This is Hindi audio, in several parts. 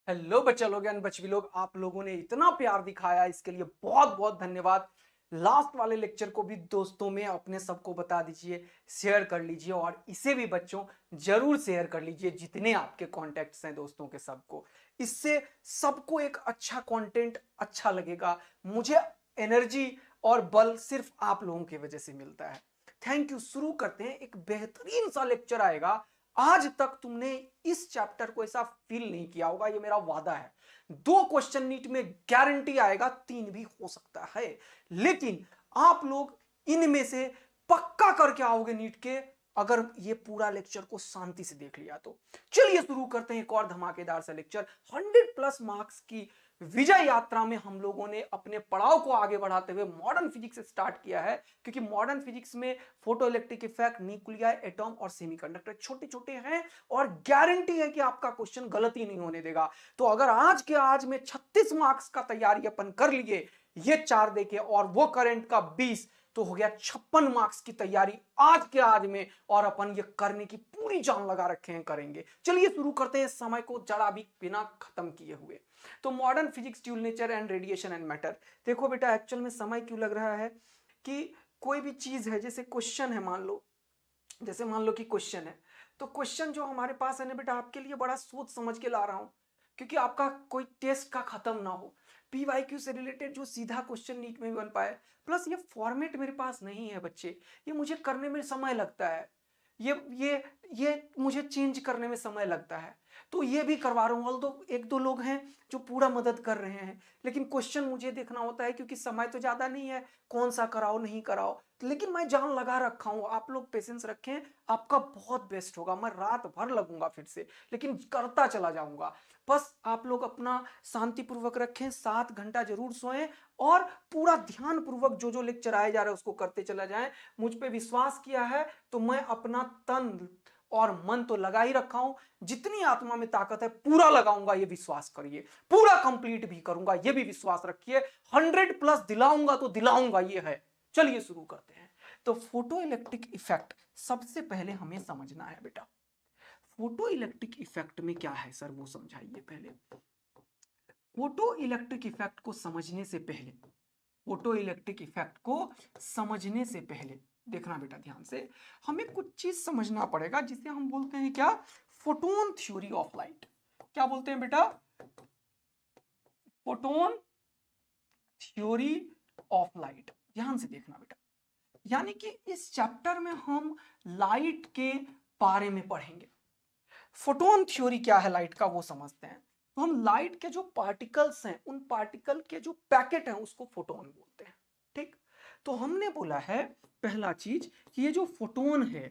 हेलो बच्चा लोग एंड बच्ची लोग, आप लोगों ने इतना प्यार दिखाया, इसके लिए बहुत बहुत धन्यवाद। लास्ट वाले लेक्चर को भी दोस्तों में अपने सबको बता दीजिए, शेयर कर लीजिए और इसे भी बच्चों जरूर शेयर कर लीजिए जितने आपके कॉन्टेक्ट्स हैं दोस्तों के सबको। इससे सबको एक अच्छा कंटेंट अच्छा लगेगा। मुझे एनर्जी और बल सिर्फ आप लोगों की वजह से मिलता है। Thank you. शुरू करते हैं। एक बेहतरीन सा लेक्चर आएगा। आज तक तुमने इस चैप्टर को ऐसा फील नहीं किया होगा, ये मेरा वादा है। 2 क्वेश्चन नीट में गारंटी आएगा, 3 भी हो सकता है, लेकिन आप लोग इनमें से पक्का करके आओगे नीट के, अगर ये पूरा लेक्चर को शांति से देख लिया तो। चलिए शुरू करते हैं एक और धमाकेदार सा लेक्चर। 100+ मार्क्स की विजय यात्रा में हम लोगों ने अपने पड़ाव को आगे बढ़ाते हुए मॉडर्न फिजिक्स से स्टार्ट किया है, क्योंकि मॉडर्न फिजिक्स में photo electric effect, nuclei, atom और सेमीकंडक्टर छोटे छोटे हैं और गारंटी है कि आपका क्वेश्चन गलत ही नहीं होने देगा। तो अगर आज के आज में 36 मार्क्स का तैयारी अपन कर लिए, ये 4 देके और वो करंट का 20, तो हो गया 56 मार्क्स की तैयारी आज के आज में, और अपन ये करने की पूरी जान लगा रखे हैं, करेंगे। चलिए शुरू करते हैं, समय को जरा भी बिना खत्म किए हुए। तो modern physics, dual nature and radiation and matter. देखो बेटा, एक्चुअल में समय क्यों लग रहा है कि कोई भी चीज है, जैसे क्वेश्चन है, मान लो कि क्वेश्चन है, तो क्वेश्चन जो हमारे पास है ना बेटा, आपके लिए बड़ा सोच समझ के ला रहा हूं, क्योंकि आपका कोई टेस्ट का खत्म ना हो। पीवाईक्यू से रिलेटेड जो सीधा क्वेश्चन नीट में भी बन पाए, प्लस ये फॉर्मेट मेरे पास नहीं है बच्चे, ये मुझे करने में समय लगता है, ये मुझे चेंज करने में समय लगता है, तो ये भी करवा रहा हूँ। ऑल्दो एक दो लोग हैं जो पूरा मदद कर रहे हैं, लेकिन क्वेश्चन मुझे देखना होता है, क्योंकि समय तो ज्यादा नहीं है, कौन सा कराओ नहीं कराओ, लेकिन मैं जान लगा रखा हूँ। आप लोग पेशेंस रखें, आपका बहुत बेस्ट होगा। मैं रात भर लगूंगा फिर से, लेकिन करता चला जाऊंगा। बस आप लोग अपना शांतिपूर्वक रखें, 7 घंटा जरूर सोएं और पूरा ध्यान पूर्वक जो जो लेक्चर आए जा रहे हैं उसको करते चला जाएं। मुझ पे विश्वास किया है तो मैं अपना तन और मन तो लगा ही रखा हूं, जितनी आत्मा में ताकत है पूरा लगाऊंगा, ये विश्वास करिए। पूरा कंप्लीट भी करूंगा, ये भी विश्वास रखिए। 100+ दिलाऊंगा तो दिलाऊंगा, ये है। चलिए शुरू करते हैं। तो फोटो इलेक्ट्रिक इफेक्ट सबसे पहले हमें समझना है बेटा। फोटो इलेक्ट्रिक इफेक्ट में क्या है सर, वो समझाइए पहले। फोटो इलेक्ट्रिक इफेक्ट को समझने से पहले, फोटो इलेक्ट्रिक इफेक्ट को समझने से पहले देखना बेटा ध्यान से, हमें कुछ चीज समझना पड़ेगा, जिसे हम बोलते हैं क्या, फोटोन थ्योरी ऑफ लाइट। क्या बोलते हैं बेटा? Photon theory of light. ध्यान से देखना बेटा, यानी कि इस चैप्टर में हम लाइट के बारे में पढ़ेंगे। फोटोन थ्योरी क्या है लाइट का, वो समझते हैं। तो हम लाइट के जो पार्टिकल्स हैं, उन पार्टिकल के जो पैकेट हैं, उसको फोटोन बोलते हैं। ठीक, तो हमने बोला है पहला चीज कि ये जो फोटोन है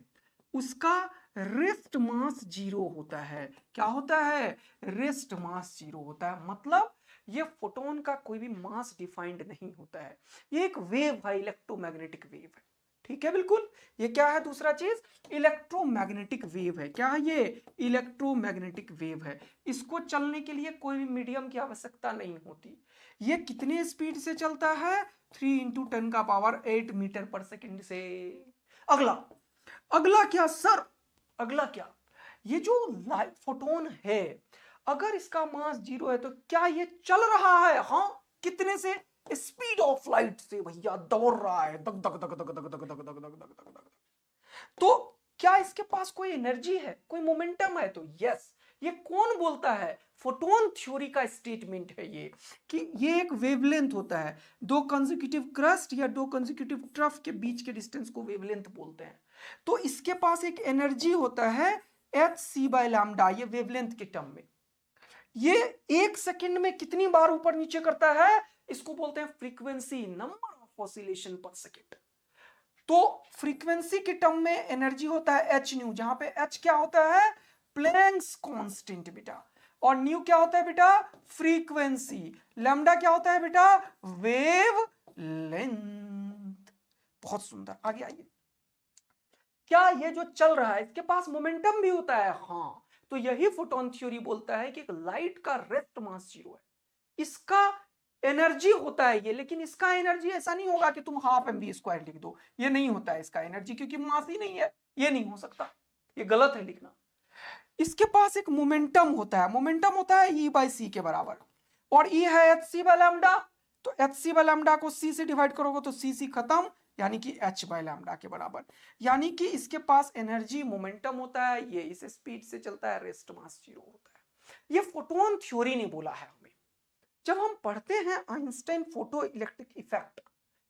उसका रेस्ट मास 0 होता है। क्या होता है? रेस्ट मास 0 होता है। मतलब ये फोटोन का कोई भी मास डिफाइंड नहीं होता है, ये एक वेव है, इलेक्ट्रोमैग्नेटिक वेव है। ठीक है, बिल्कुल। ये क्या है? दूसरा चीज, इलेक्ट्रोमैग्नेटिक वेव है। क्या है ये? इलेक्ट्रोमैग्नेटिक वेव है। इसको चलने के लिए कोई भी मीडियम की आवश्यकता नहीं होती। ये कितने स्पीड से चलता है? 3 × 10⁸ मीटर पर सेकेंड से। अगला, अगला क्या सर? अगला क्या, ये जो लाइट फोटोन है, अगर इसका मास 0 है तो क्या ये चल रहा है? हाँ, कितने से? स्पीड ऑफ लाइट से भैया, दौड़ रहा है, दग दग दग दग दग दग दग दग दग दग दग। तो क्या इसके पास कोई एनर्जी है, कोई मोमेंटम है? तो यस। ये कौन बोलता है? फोटोन थ्योरी का स्टेटमेंट है ये, कि ये एक वेवलेंथ होता है। 2 कंसेक्यूटिव क्रस्ट या 2 कंसेक्यूटिव ट्रफ के बीच के डिस्टेंस को वेवलेंथ बोलते हैं। तो इसके पास एक एनर्जी होता है hc/λ, ये वेवलेंथ के टर्म में। ये 1 सेकंड में कितनी बार ऊपर नीचे करता है? इसको बोलते हैं फ्रीक्वेंसी, नंबर ऑफ ऑसिलेशन पर सेकंड। तो फ्रीक्वेंसी के टर्म में एनर्जी होता है एच न्यू, जहां पे एच क्या होता है? प्लैंक्स कांस्टेंट बेटा। और न्यू क्या होता है बेटा? फ्रीक्वेंसी। लैम्डा क्या होता है बेटा? Wave length. बहुत सुंदर, आगे आइए। क्या ये जो चल रहा है इसके पास मोमेंटम भी होता है? हाँ। तो यही फोटोन थ्योरी बोलता है कि एक लाइट का रेस्ट मास 0 है, इसका एनर्जी होता है ये, लेकिन इसका एनर्जी ऐसा नहीं होगा कि तुम ½ mv² लिख दो, ये नहीं होता है इसका एनर्जी, क्योंकि मास ही नहीं है, ये नहीं हो सकता, ये गलत है लिखना। इसके पास एक मोमेंटम होता है ई बाई सी के बराबर, और ई है एच सी बाय लैम्डा, तो एच सी बाय लैम्डा को सी से डिवाइड करोगे तो सी खत्म, यानी कि एच बाय लैम्डा के बराबर। यानी कि इसके पास एनर्जी मोमेंटम होता है, ये इस स्पीड से चलता है, रेस्ट मास 0 होता है। ये फोटोन थ्योरी ने बोला है हमें। जब हम पढ़ते हैं आइंस्टाइन फोटो इलेक्ट्रिक इफेक्ट,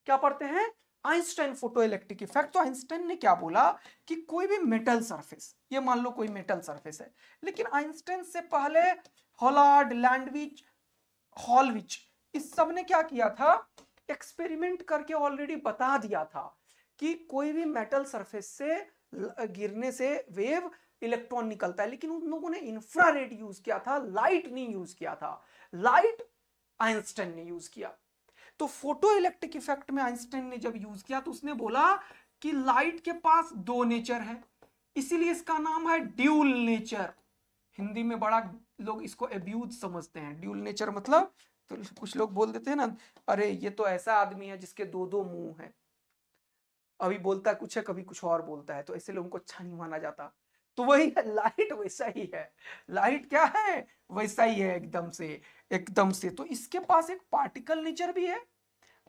क्या पढ़ते हैं? Einstein photo electric effect. तो आइंस्टाइन ने क्या बोला कि कोई भी मेटल सरफेस, ये मान लो कोई मेटल सरफेस है, लेकिन आइंस्टाइन से पहले हॉलार्ड, लैंडविच, हॉलविच, इस सब ने क्या किया था? एक्सपेरिमेंट करके ऑलरेडी बता दिया था कि कोई भी मेटल सरफेस से गिरने से वेव इलेक्ट्रॉन निकलता है, लेकिन उन लोगों ने इंफ्रारेड यूज किया था, लाइट नहीं यूज किया था। लाइट आइंस्टाइन ने यूज किया। तो फोटो इलेक्ट्रिक इफेक्ट में आइंस्टाइन ने जब यूज किया तो उसने बोला कि लाइट के पास दो नेचर है, इसीलिए इसका नाम है ड्यूल नेचर। हिंदी में बड़ा लोग इसको एब्यूज समझते हैं। ड्यूल नेचर मतलब, तो कुछ लोग बोल देते हैं ना, अरे ये तो ऐसा आदमी है जिसके दो दो मुंह है, अभी बोलता कुछ है कभी कुछ और बोलता है, तो ऐसे लोगों को अच्छा नहीं माना जाता। तो वही है, लाइट वैसा ही है। लाइट क्या है? वैसा ही है, एकदम से। तो इसके पास एक पार्टिकल नेचर भी है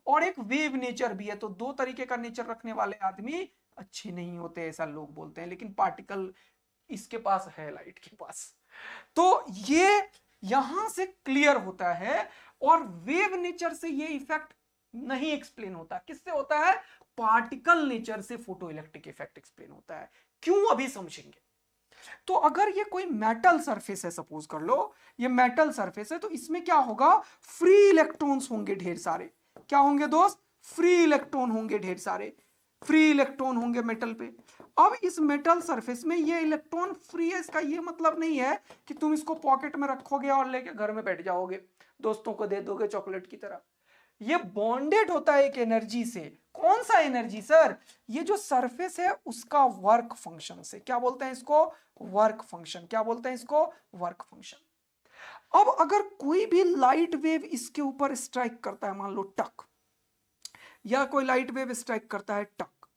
और एक वेव नेचर भी है। तो दो तरीके का नेचर रखने वाले आदमी अच्छे नहीं होते, ऐसा लोग बोलते हैं। लेकिन पार्टिकल इसके पास है, लाइट के पास। तो ये यहां से क्लियर होता है। और वेव नेचर से ये इफेक्ट नहीं एक्सप्लेन होता। किससे होता है? पार्टिकल नेचर से फोटो इलेक्ट्रिक इफेक्ट एक्सप्लेन होता है। क्यों? अभी समझेंगे। तो अगर ये कोई मेटल सरफेस है, सपोज कर लो ये मेटल सरफेस है, तो इसमें क्या होगा? फ्री इलेक्ट्रॉन्स होंगे ढेर सारे। क्या होंगे दोस्त? फ्री इलेक्ट्रॉन होंगे ढेर सारे। फ्री इलेक्ट्रॉन होंगे मेटल पे। अब इस मेटल सरफेस में ये इलेक्ट्रॉन फ्री है, इसका ये मतलब नहीं है कि तुम इसको पॉकेट में रखोगे और लेके घर में बैठ जाओगे, दोस्तों को दे दोगे चॉकलेट की तरह। ये बॉन्डेड होता है एक एनर्जी से। कौन सा एनर्जी सर? ये जो सरफेस है उसका वर्क फंक्शन से। क्या बोलते हैं इसको? Work function. क्या बोलते हैं इसको? Work function. अब अगर कोई भी लाइट वेव इसके ऊपर स्ट्राइक करता है, मान लो टक, या कोई लाइट वेव स्ट्राइक करता है टक,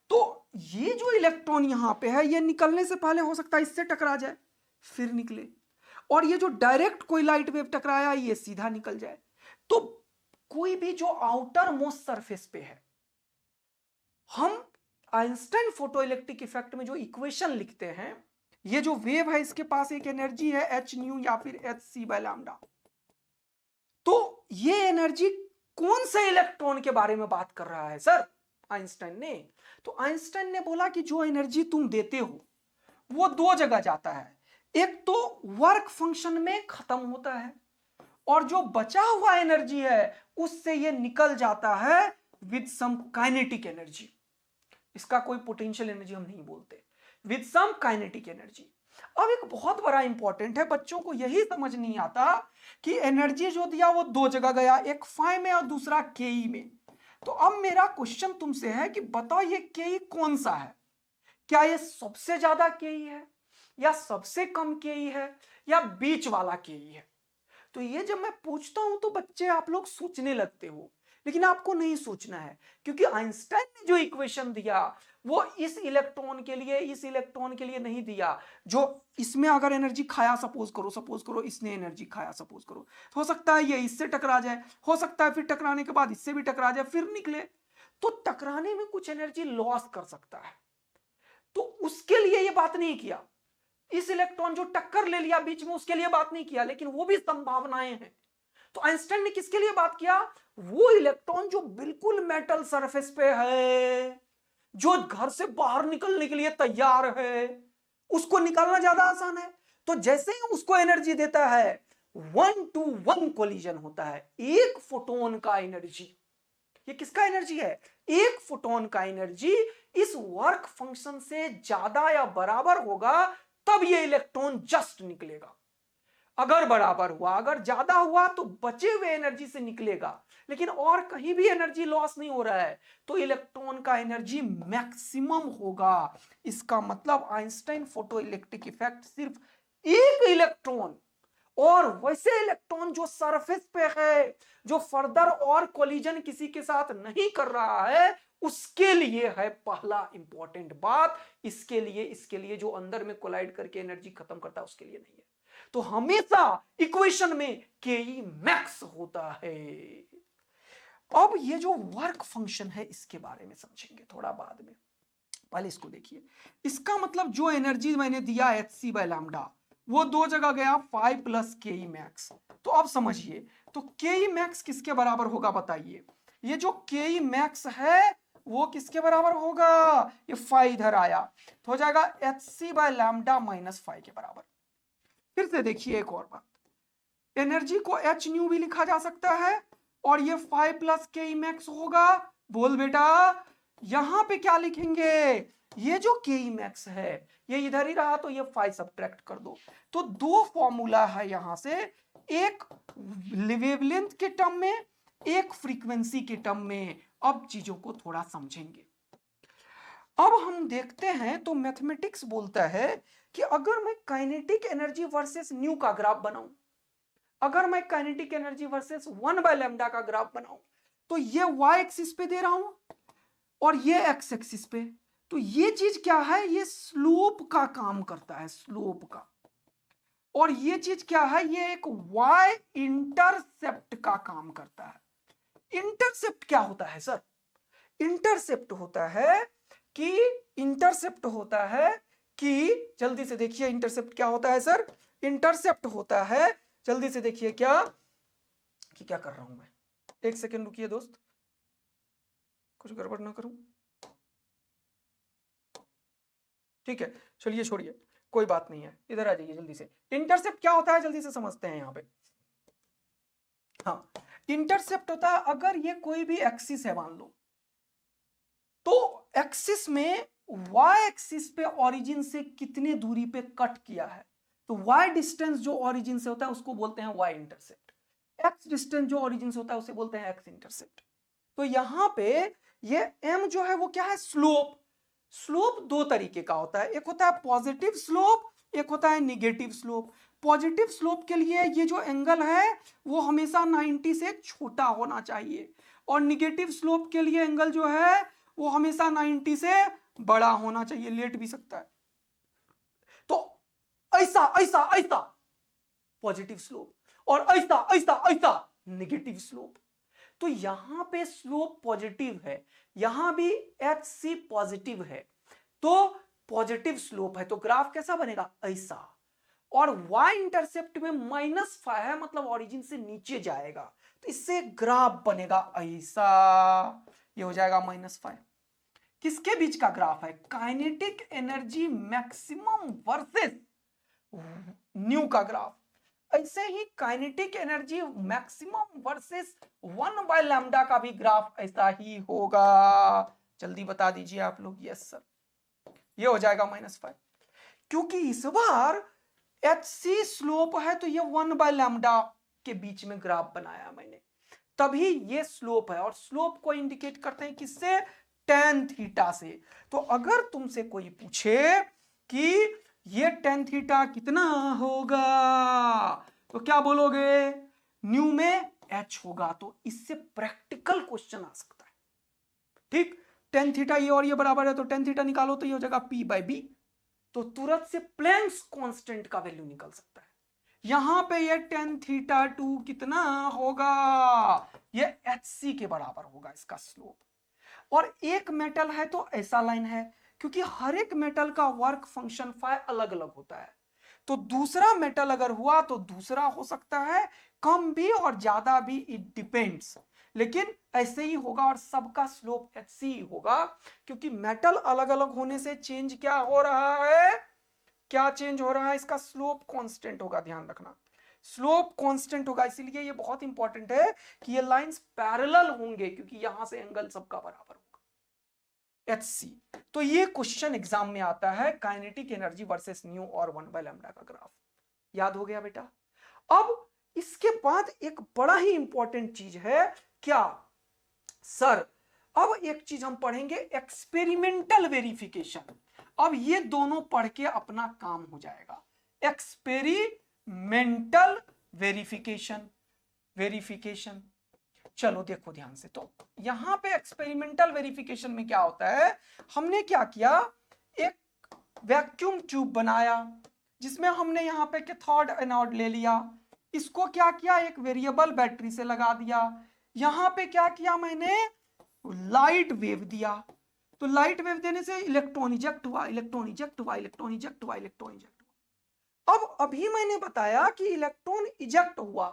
तो ये जो इलेक्ट्रॉन यहां पे है, ये निकलने से पहले हो सकता है इससे टकरा जाए फिर निकले, और ये जो डायरेक्ट कोई लाइट वेव टकराया ये सीधा निकल जाए। तो कोई भी जो आउटर मोस्ट सरफेस पे है, हम आइंस्टाइन फोटो इलेक्ट्रिक इफेक्ट में जो इक्वेशन लिखते हैं, ये जो वेव है इसके पास एक एनर्जी है एच न्यू या फिर एच सी बाय लैम्डा। तो ये एनर्जी कौन से इलेक्ट्रॉन के बारे में बात कर रहा है सर? आइंस्टाइन ने। तो आइंस्टाइन ने बोला कि जो एनर्जी तुम देते हो वो दो जगह जाता है। एक तो वर्क फंक्शन में खत्म होता है, और जो बचा हुआ एनर्जी है उससे ये निकल जाता है विद सम काइनेटिक एनर्जी। इसका कोई पोटेंशियल एनर्जी हम नहीं बोलते, विद सम काइनेटिक एनर्जी। अब एक बहुत बड़ा इंपॉर्टेंट है, बच्चों को यही समझ नहीं आता कि एनर्जी जो दिया वो दो जगह गया, एक फाई में और दूसरा केई में। तो अब मेरा क्वेश्चन तुमसे है कि बताओ ये केई कौन सा है? क्या ये सबसे ज्यादा केई है, या सबसे कम केई है, या बीच वाला केई है? तो ये जब मैं पूछता हूं तो बच्चे आप लोग सोचने लगते हो, लेकिन आपको नहीं सोचना है, क्योंकि आइंस्टाइन ने जो इक्वेशन दिया वो इस इलेक्ट्रॉन के लिए, इस इलेक्ट्रॉन के लिए नहीं दिया। जो इसमें अगर एनर्जी खाया, सपोज करो इसने एनर्जी खाया, सपोज करो, तो हो सकता है ये इससे टकरा जाए, हो सकता है फिर टकराने के बाद इससे भी टकरा जाए फिर निकले। तो टकराने में कुछ एनर्जी लॉस कर सकता है, तो उसके लिए ये बात नहीं किया। इस इलेक्ट्रॉन जो टक्कर ले लिया बीच में, उसके लिए बात नहीं किया, लेकिन वो भी संभावनाएं हैं। तो आइंस्टाइन ने किसके लिए बात किया? वो इलेक्ट्रॉन जो बिल्कुल मेटल सरफेस पे है, जो घर से बाहर निकलने के लिए तैयार है, उसको निकालना ज्यादा आसान है। तो जैसे ही उसको एनर्जी देता है, 1-to-1 कोलिजन होता है। एक फोटोन का एनर्जी, ये किसका एनर्जी है? एक फोटोन का एनर्जी इस वर्क फंक्शन से ज्यादा या बराबर होगा, तब ये इलेक्ट्रॉन जस्ट निकलेगा। अगर बराबर हुआ, अगर ज्यादा हुआ तो बचे हुए एनर्जी से निकलेगा, लेकिन और कहीं भी एनर्जी लॉस नहीं हो रहा है, तो इलेक्ट्रॉन का एनर्जी मैक्सिमम होगा। इसका मतलब आइंस्टाइन फोटो इलेक्ट्रिक इफेक्ट सिर्फ एक इलेक्ट्रॉन, और वैसे इलेक्ट्रॉन जो सरफेस पे है, जो फर्दर और कोलिजन किसी के साथ नहीं कर रहा है, उसके लिए है पहला इंपॉर्टेंट बात। इसके लिए जो अंदर में कोलाइड करके एनर्जी खत्म करता है उसके लिए नहीं है। तो हमेशा इक्वेशन में के ई मैक्स होता है। अब ये जो वर्क फंक्शन है इसके बारे में समझेंगे थोड़ा बाद में, पहले इसको देखिए। इसका मतलब जो एनर्जी मैंने दिया एच सी बाय लैम्डा वो दो जगह गया 5 प्लस के ई मैक्स। तो अब समझिए, तो के ई मैक्स किसके बराबर होगा बताइए। ये जो के ई मैक्स है वो किसके बराबर होगा, ये 5 इधर आया तो हो जाएगा h C by lambda minus 5 के बराबर। फिर से देखिए एक और बात, एनर्जी को एच न्यू भी लिखा जा सकता है और ये 5 प्लस के ई मैक्स होगा। बोल बेटा यहां पे क्या लिखेंगे, ये जो के ई मैक्स है ये इधर ही रहा तो ये 5 सब्ट्रैक्ट कर दो। तो दो फॉर्मूला है यहां से, एक वेवलेंथ के टर्म में एक फ्रीक्वेंसी के टर्म में। अब चीजों को थोड़ा समझेंगे। अब हम देखते हैं तो मैथमेटिक्स बोलता है कि अगर मैं काइनेटिक एनर्जी वर्सेस न्यू का ग्राफ बनाऊं, अगर मैं kinetic energy versus 1 by lambda का ग्राफ बनाऊं, तो ये y एक्सिस पे दे रहा हूं और ये x एक्सिस पे। तो ये चीज क्या है, ये स्लोप का काम करता है, स्लोप का। और ये चीज क्या है, ये एक y इंटरसेप्ट का काम करता है। इंटरसेप्ट क्या होता है सर, इंटरसेप्ट होता है कि जल्दी से देखिए इंटरसेप्ट क्या होता है सर। इंटरसेप्ट होता है, जल्दी से देखिए क्या कर रहा हूं मैं, एक सेकेंड रुकिए दोस्त, कुछ गड़बड़ ना करूं। ठीक है चलिए छोड़िए, कोई बात नहीं है, इधर आ जाइए जल्दी से। इंटरसेप्ट क्या होता है जल्दी से समझते हैं यहां पे। हाँ, इंटरसेप्ट होता है अगर ये कोई भी एक्सिस है मान लो, तो एक्सिस में y एक्सिस पे ओरिजिन से कितने दूरी पे कट किया है, तो y डिस्टेंस जो ओरिजिन से होता है उसको बोलते हैं y इंटरसेप्ट, x डिस्टेंस जो ओरिजिन से होता है उसे बोलते हैं x इंटरसेप्ट। तो यहां पे ये m जो है वो क्या है, स्लोप। स्लोप दो तरीके का होता है, एक होता है पॉजिटिव स्लोप, एक होता है निगेटिव स्लोप। पॉजिटिव स्लोप के लिए ये जो एंगल है वो हमेशा 90 से छोटा होना चाहिए और निगेटिव स्लोप के लिए एंगल जो है वो हमेशा 90 से बड़ा होना चाहिए, लेट भी सकता है। तो ऐसा ऐसा ऐसा पॉजिटिव स्लोप और ऐसा ऐसा ऐसा नेगेटिव स्लोप। तो यहां पे स्लोप पॉजिटिव है, यहां भी एच सी पॉजिटिव है, तो पॉजिटिव स्लोप है, तो ग्राफ कैसा बनेगा, ऐसा। और y इंटरसेप्ट में -5 है, मतलब ओरिजिन से नीचे जाएगा, तो इससे ग्राफ बनेगा ऐसा, ये हो जाएगा -5। किसके बीच का ग्राफ है, kinetic energy maximum versus nu का ग्राफ। ऐसे ही kinetic energy maximum versus 1 by lambda का भी ग्राफ ऐसा ही होगा। जल्दी बता दीजिए आप लोग, यस सर, ये हो जाएगा -5। क्योंकि इस बार एच सी स्लोप है तो ये 1 बाय लैम्डा के बीच में ग्राफ बनाया मैंने, तभी ये स्लोप है। और स्लोप को इंडिकेट करते हैं किससे, tan थीटा से। तो अगर तुमसे कोई पूछे कि ये tan थीटा कितना होगा, तो क्या बोलोगे, न्यू में h होगा। तो इससे प्रैक्टिकल क्वेश्चन आ सकता है। ठीक, tan थीटा ये और ये बराबर है तो tan थीटा निकालो तो ये हो जाएगा p बाई बी, तो तुरंत से प्लैंक्स कांस्टेंट का वैल्यू निकल सकता है। यहां पे ये tan थीटा 2 कितना होगा, ये hc के बराबर होगा इसका स्लोप। और एक मेटल है तो ऐसा लाइन है, क्योंकि हर एक मेटल का वर्क फंक्शन फाई अलग अलग होता है, तो दूसरा मेटल अगर हुआ तो दूसरा हो सकता है, कम भी और ज्यादा भी, इट डिपेंड्स, लेकिन ऐसे ही होगा। और सबका स्लोप hc होगा, क्योंकि मेटल अलग अलग होने से चेंज क्या हो रहा है, क्या चेंज हो रहा है, इसका स्लोप कांस्टेंट होगा, ध्यान रखना स्लोप कांस्टेंट होगा। इसीलिए ये बहुत इंपॉर्टेंट है कि ये लाइंस पैरेलल होंगे, क्योंकि यहां से एंगल सबका बराबर होगा, HC। तो ये क्वेश्चन एग्जाम में आता है, काइनेटिक एनर्जी वर्सेस न्यू और 1 बाय लैम्डा का ग्राफ। याद हो गया बेटा। अब इसके बाद एक बड़ा ही इंपॉर्टेंट चीज है, क्या सर, अब एक चीज हम पढ़ेंगे, एक्सपेरिमेंटल वेरिफिकेशन। अब ये दोनों पढ़ के अपना काम हो जाएगा, एक्सपेरिमेंटल वेरिफिकेशन। चलो देखो ध्यान से, तो यहां पे एक्सपेरिमेंटल वेरिफिकेशन में क्या होता है, हमने क्या किया, एक वैक्यूम ट्यूब बनाया जिसमें हमने यहाँ पे कैथोड एनोड ले लिया, इसको क्या किया, एक वेरिएबल बैटरी से लगा दिया, यहां पे क्या किया मैंने, लाइट वेव दिया, तो लाइट वेव देने से इलेक्ट्रॉन इजेक्ट हुआ, इलेक्ट्रॉन इजेक्ट हुआ, इलेक्ट्रॉन इजेक्ट हुआ, इलेक्ट्रॉन इजेक्ट हुआ। अब अभी मैंने बताया कि इलेक्ट्रॉन इजेक्ट हुआ,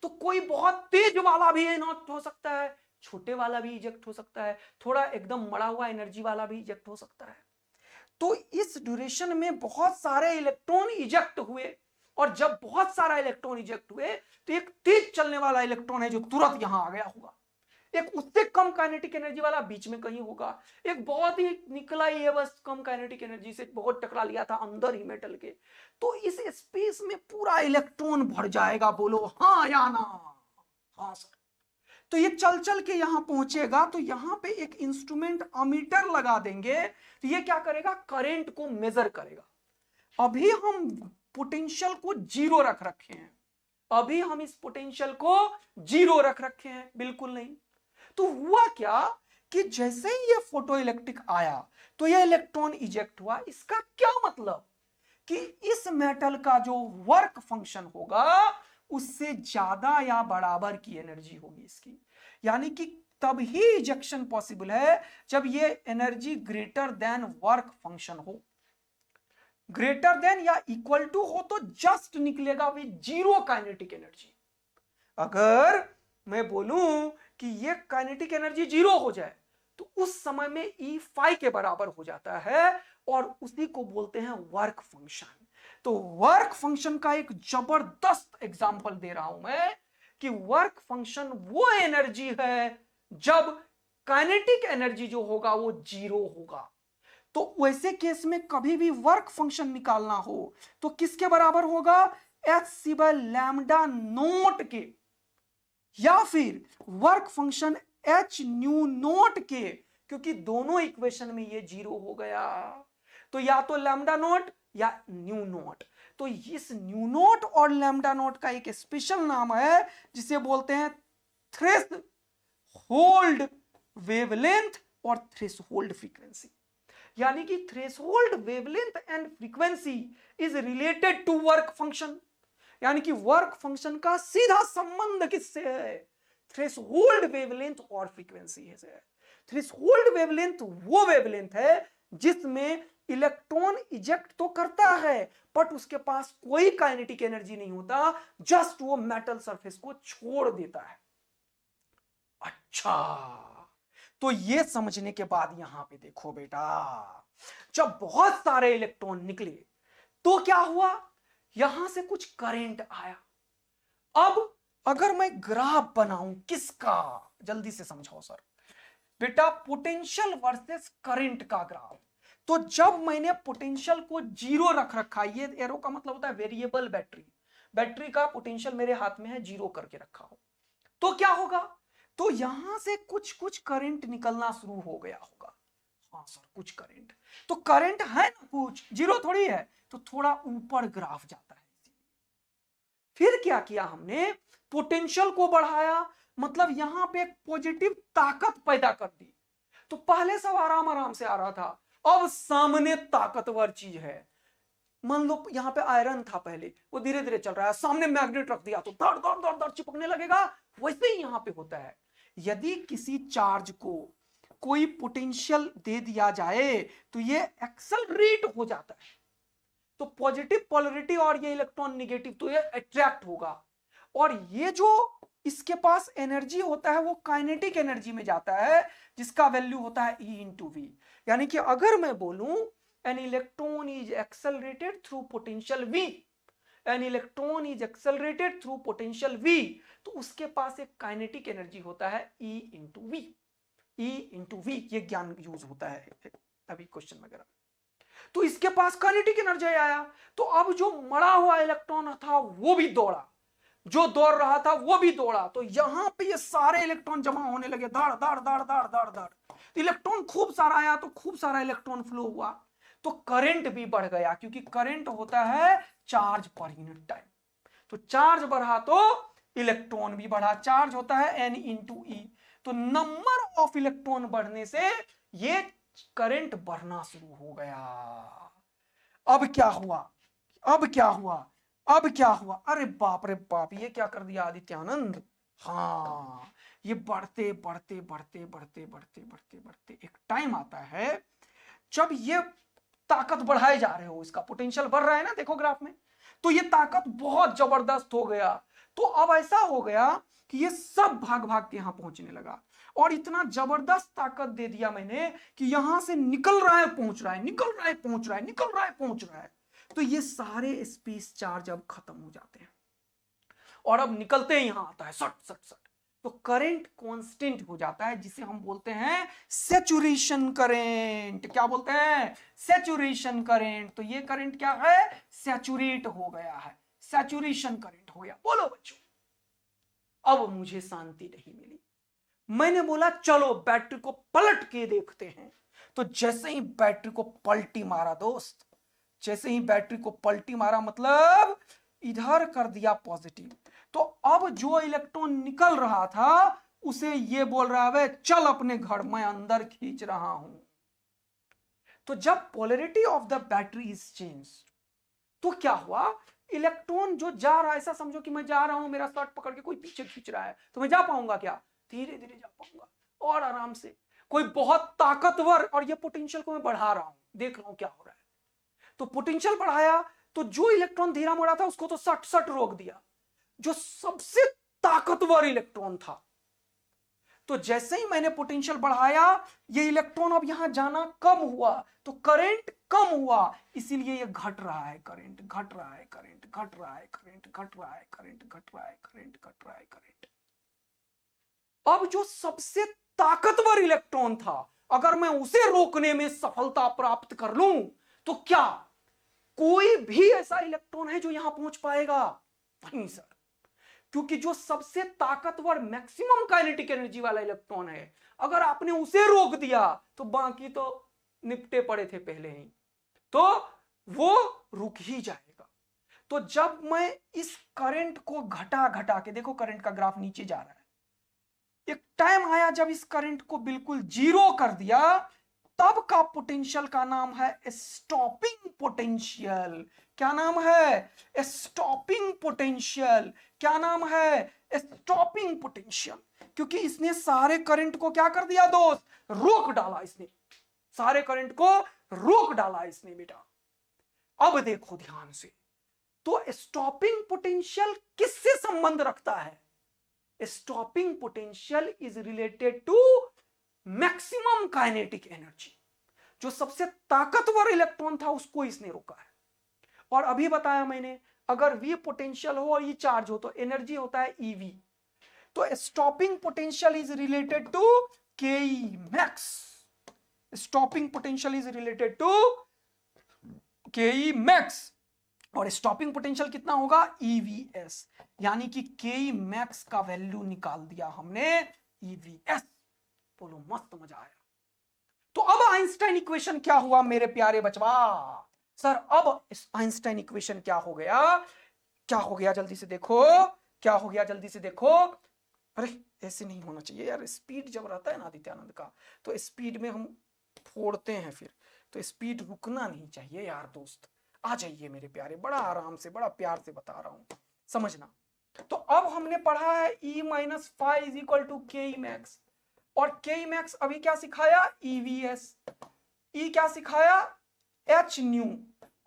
तो कोई बहुत तेज वाला भी इजेक्ट हो सकता है, छोटे वाला भी इजेक्ट हो सकता है, थोड़ा एकदम मरा हुआ एनर्जी वाला भी इजेक्ट हो सकता है। तो इस ड्यूरेशन में बहुत सारे इलेक्ट्रॉन इजेक्ट हुए, और जब बहुत सारा इलेक्ट्रॉन इजेक्ट हुए तो एक तेज चलने वाला इलेक्ट्रॉन है जो तुरंत यहां आ गया होगा, एक उससे कम काइनेटिक एनर्जी वाला बीच में कहीं होगा, एक बहुत ही निकला ही है बस कम काइनेटिक एनर्जी से, बहुत टकरा लिया था अंदर ही मेटल के, तो इस स्पेस में पूरा इलेक्ट्रॉन भर जाएगा, बोलो हाँ या ना, हाँ सर। तो ये चल चल के यहां पहुंचेगा, तो यहां पे एक इंस्ट्रूमेंट अमीटर लगा देंगे, तो ये क्या करेगा, करंट को मेजर करेगा। अभी हम पोटेंशियल को जीरो रख रखे हैं, अभी हम इस पोटेंशियल को जीरो रख रखे हैं, बिल्कुल नहीं। तो हुआ क्या कि जैसे ही ये फोटो इलेक्ट्रिक आया तो ये इलेक्ट्रॉन इजेक्ट हुआ, इसका क्या मतलब कि इस मेटल का जो वर्क फंक्शन होगा उससे ज्यादा या बराबर की एनर्जी होगी इसकी, यानी कि तब ही इजेक्शन पॉसिबल है जब ये energy greater than work function हो, ग्रेटर देन या इक्वल टू हो तो जस्ट निकलेगा विद जीरो काइनेटिक एनर्जी। अगर मैं बोलूं कि ये काइनेटिक एनर्जी जीरो हो जाए तो उस समय में ई फाई के बराबर हो जाता है, और उसी को बोलते हैं वर्क फंक्शन। तो वर्क फंक्शन का एक जबरदस्त एग्जांपल दे रहा हूं मैं कि वर्क फंक्शन वो एनर्जी है जब काइनेटिक एनर्जी जो होगा वो जीरो होगा। तो वैसे केस में कभी भी वर्क फंक्शन निकालना हो तो किसके बराबर होगा, h C by lambda nought के, या फिर work function h nu nought के, क्योंकि दोनों इक्वेशन में ये जीरो हो गया, तो या तो लैम्डा नोट या न्यू नोट। तो इस न्यू नोट और लैम्डा नोट का एक स्पेशल नाम है जिसे बोलते हैं थ्रेश होल्ड वेवलेंथ और थ्रेश होल्ड फ्रीक्वेंसी, यानी कि threshold wavelength and frequency is related to work function, यानी कि वर्क फंक्शन का सीधा संबंध किससे है, थ्रेशोल्ड वेवलेंथ और फ्रीक्वेंसी से। थ्रेशोल्ड वेवलेंथ वो वेवलेंथ है जिसमें इलेक्ट्रॉन इजेक्ट तो करता है बट उसके पास कोई काइनेटिक एनर्जी नहीं होता, जस्ट वो मेटल सरफेस को छोड़ देता है। अच्छा, तो ये समझने के बाद यहां पे देखो बेटा, जब बहुत सारे इलेक्ट्रॉन निकले तो क्या हुआ, यहां से कुछ करंट आया। अब अगर मैं ग्राफ बनाऊं किसका, जल्दी से समझाओ सर, बेटा पोटेंशियल वर्सेस करंट का ग्राफ। तो जब मैंने पोटेंशियल को जीरो रख रखा, ये एरो का मतलब होता है वेरिएबल बैटरी, बैटरी का पोटेंशियल मेरे हाथ में है, जीरो करके रखा हो, तो क्या होगा, तो यहां से कुछ कुछ करंट निकलना शुरू हो गया होगा। हाँ सर कुछ करंट, तो करंट है ना, कुछ जीरो थोड़ी है, तो थोड़ा ऊपर ग्राफ जाता है। फिर क्या किया हमने, पोटेंशियल को बढ़ाया, मतलब यहां पे एक पॉजिटिव ताकत पैदा कर दी, तो पहले सब आराम आराम से आ रहा था, अब सामने ताकतवर चीज है। मान लो यहाँ पे आयरन था पहले, वो धीरे धीरे चल रहा है, सामने मैग्नेट रख दिया तो दर दर दर दर चिपकने लगेगा। वैसे ही यहाँ पे होता है, यदि किसी चार्ज को कोई पोटेंशियल दे दिया जाए तो ये एक्सेलरेट हो जाता है, तो पॉजिटिव पोलैरिटी और ये इलेक्ट्रॉन नेगेटिव, तो ये अट्रैक्ट होगा, और ये जो इसके पास एनर्जी होता है वो काइनेटिक एनर्जी में जाता है जिसका वैल्यू होता है E इंटू वी। यानी कि अगर मैं बोलूं an electron is accelerated through potential V, an electron is accelerated through potential V, तो उसके पास एक काइनेटिक एनर्जी होता है E into V, E into V, ये ज्ञान यूज होता है अभी क्वेश्चन वगैरह। तो इसके पास काइनेटिक एनर्जी आया, तो अब जो मरा हुआ इलेक्ट्रॉन था वो भी दौड़ा, जो दौड़ रहा था वो भी दौड़ा, तो यहां पे ये सारे इलेक्ट्रॉन जमा होने लगे, दाड़ दाड़ दाड़ दाड़ दाड़ दाड़, तो इलेक्ट्रॉन खूब सारा आया, तो खूब सारा इलेक्ट्रॉन फ्लो हुआ, तो करंट भी बढ़ गया, क्योंकि करंट होता है चार्ज पर यूनिट टाइम, तो चार्ज बढ़ा तो इलेक्ट्रॉन भी बढ़ा, चार्ज होता है n इंटू ई, तो नंबर ऑफ इलेक्ट्रॉन बढ़ने से ये करंट बढ़ना शुरू हो गया। अब क्या हुआ, अब क्या हुआ, अब क्या हुआ, अरे बाप रे बाप, ये क्या कर दिया आदित्यानंद। हाँ, ये बढ़ते बढ़ते बढ़ते बढ़ते बढ़ते बढ़ते बढ़ते एक टाइम आता है जब ये ताकत बढ़ाए जा रहे हो, इसका पोटेंशियल बढ़ रहा है ना, देखो ग्राफ में, तो ये ताकत बहुत जबरदस्त हो गया। तो अब ऐसा हो गया कि ये सब भाग भाग के यहां पहुंचने लगा, और इतना जबरदस्त ताकत दे दिया मैंने कि यहां से निकल रहा है पहुंच रहा है, निकल रहा है पहुंच रहा है, निकल रहा है पहुंच रहा है। तो ये सारे स्पेस चार्ज अब खत्म हो जाते हैं, और अब निकलते ही यहां आता है सट सट सट, तो करंट कांस्टेंट हो जाता है, जिसे हम बोलते हैं सैचुरेशन करंट। क्या बोलते हैं, सैचुरेशन करंट। तो ये करंट क्या है, सैचुरेट हो गया है, सैचुरेशन करंट हो गया। बोलो बच्चों, अब मुझे शांति नहीं मिली, मैंने बोला चलो बैटरी को पलट के देखते हैं। तो जैसे ही बैटरी को पलटी मारा दोस्त, जैसे ही बैटरी को पलटी मारा मतलब इधर कर दिया पॉजिटिव, तो अब जो इलेक्ट्रॉन निकल रहा था उसे ये बोल रहा है चल अपने घर, मैं अंदर खींच रहा हूं। तो जब polarity of the battery is change, तो क्या हुआ, इलेक्ट्रॉन जो जा रहा है, ऐसा समझो कि मैं जा रहा हूं, मेरा शर्ट पकड़ के कोई पीछे खींच रहा है, तो मैं जा पाऊंगा क्या, धीरे धीरे जा पाऊंगा और आराम से। कोई बहुत ताकतवर, और ये पोटेंशियल को मैं बढ़ा रहा हूं, देख रहा हूं क्या हो रहा है, तो पोटेंशियल बढ़ाया, तो जो इलेक्ट्रॉन धीरा मुड़ा था उसको तो सट सट रोक दिया, जो सबसे ताकतवर इलेक्ट्रॉन था। तो जैसे ही मैंने पोटेंशियल बढ़ाया, ये इलेक्ट्रॉन अब यहां जाना कम हुआ, तो करंट कम हुआ, इसीलिए ये घट रहा है, करंट घट रहा है, करंट घट रहा है, करंट घट रहा है, करंट घट रहा है, करंट घट रहा है, करंट। अब जो सबसे ताकतवर इलेक्ट्रॉन था, अगर मैं उसे रोकने में सफलता प्राप्त कर लूं, तो क्या कोई भी ऐसा इलेक्ट्रॉन है जो यहां पहुंच पाएगा? नहीं सर, क्योंकि जो सबसे ताकतवर मैक्सिमम काइनेटिक एनर्जी वाला इलेक्ट्रॉन है, अगर आपने उसे रोक दिया तो बाकी तो निपटे पड़े थे पहले ही, तो वो रुक ही जाएगा। तो जब मैं इस करंट को घटा घटा के, देखो करंट का ग्राफ नीचे जा रहा है, एक टाइम आया जब इस करंट को बिल्कुल जीरो कर दिया, तब का पोटेंशियल का नाम है स्टॉपिंग पोटेंशियल। क्या नाम है, स्टॉपिंग पोटेंशियल। क्या नाम है, स्टॉपिंग पोटेंशियल, क्योंकि इसने सारे करंट को क्या कर दिया दोस्त, रोक डाला, इसने सारे करंट को रोक डाला इसने बेटा। अब देखो ध्यान से, तो स्टॉपिंग पोटेंशियल किससे संबंध रखता है, stopping potential is related to maximum kinetic energy. जो सबसे ताकतवर इलेक्ट्रॉन था उसको इसने रोका है। और अभी बताया मैंने, अगर V पोटेंशियल हो और ये चार्ज हो तो एनर्जी होता है EV। तो stopping potential is related to KE max, stopping potential is related to KE max, और स्टॉपिंग पोटेंशियल कितना होगा, EVS, यानी कि KE मैक्स का वैल्यू निकाल दिया हमने EVS। बोलो मस्त मजा आया। तो अब आइंस्टाइन इक्वेशन क्या हुआ मेरे प्यारे बचवा, सर अब आइंस्टाइन इक्वेशन क्या हो गया, क्या हो गया जल्दी से देखो, क्या हो गया जल्दी से देखो। अरे ऐसे नहीं होना चाहिए यार, स्पीड जब रहता है ना आदित्यानंद का, तो स्पीड में हम फोड़ते हैं फिर, तो स्पीड रुकना नहीं चाहिए यार दोस्त। आ जाइए मेरे प्यारे, बड़ा आराम से बड़ा प्यार से बता रहा हूं, समझना। तो अब हमने पढ़ा है E minus five is equal to KE max, और KE मैक्स अभी क्या सिखाया, EVS, E क्या सिखाया, H न्यू,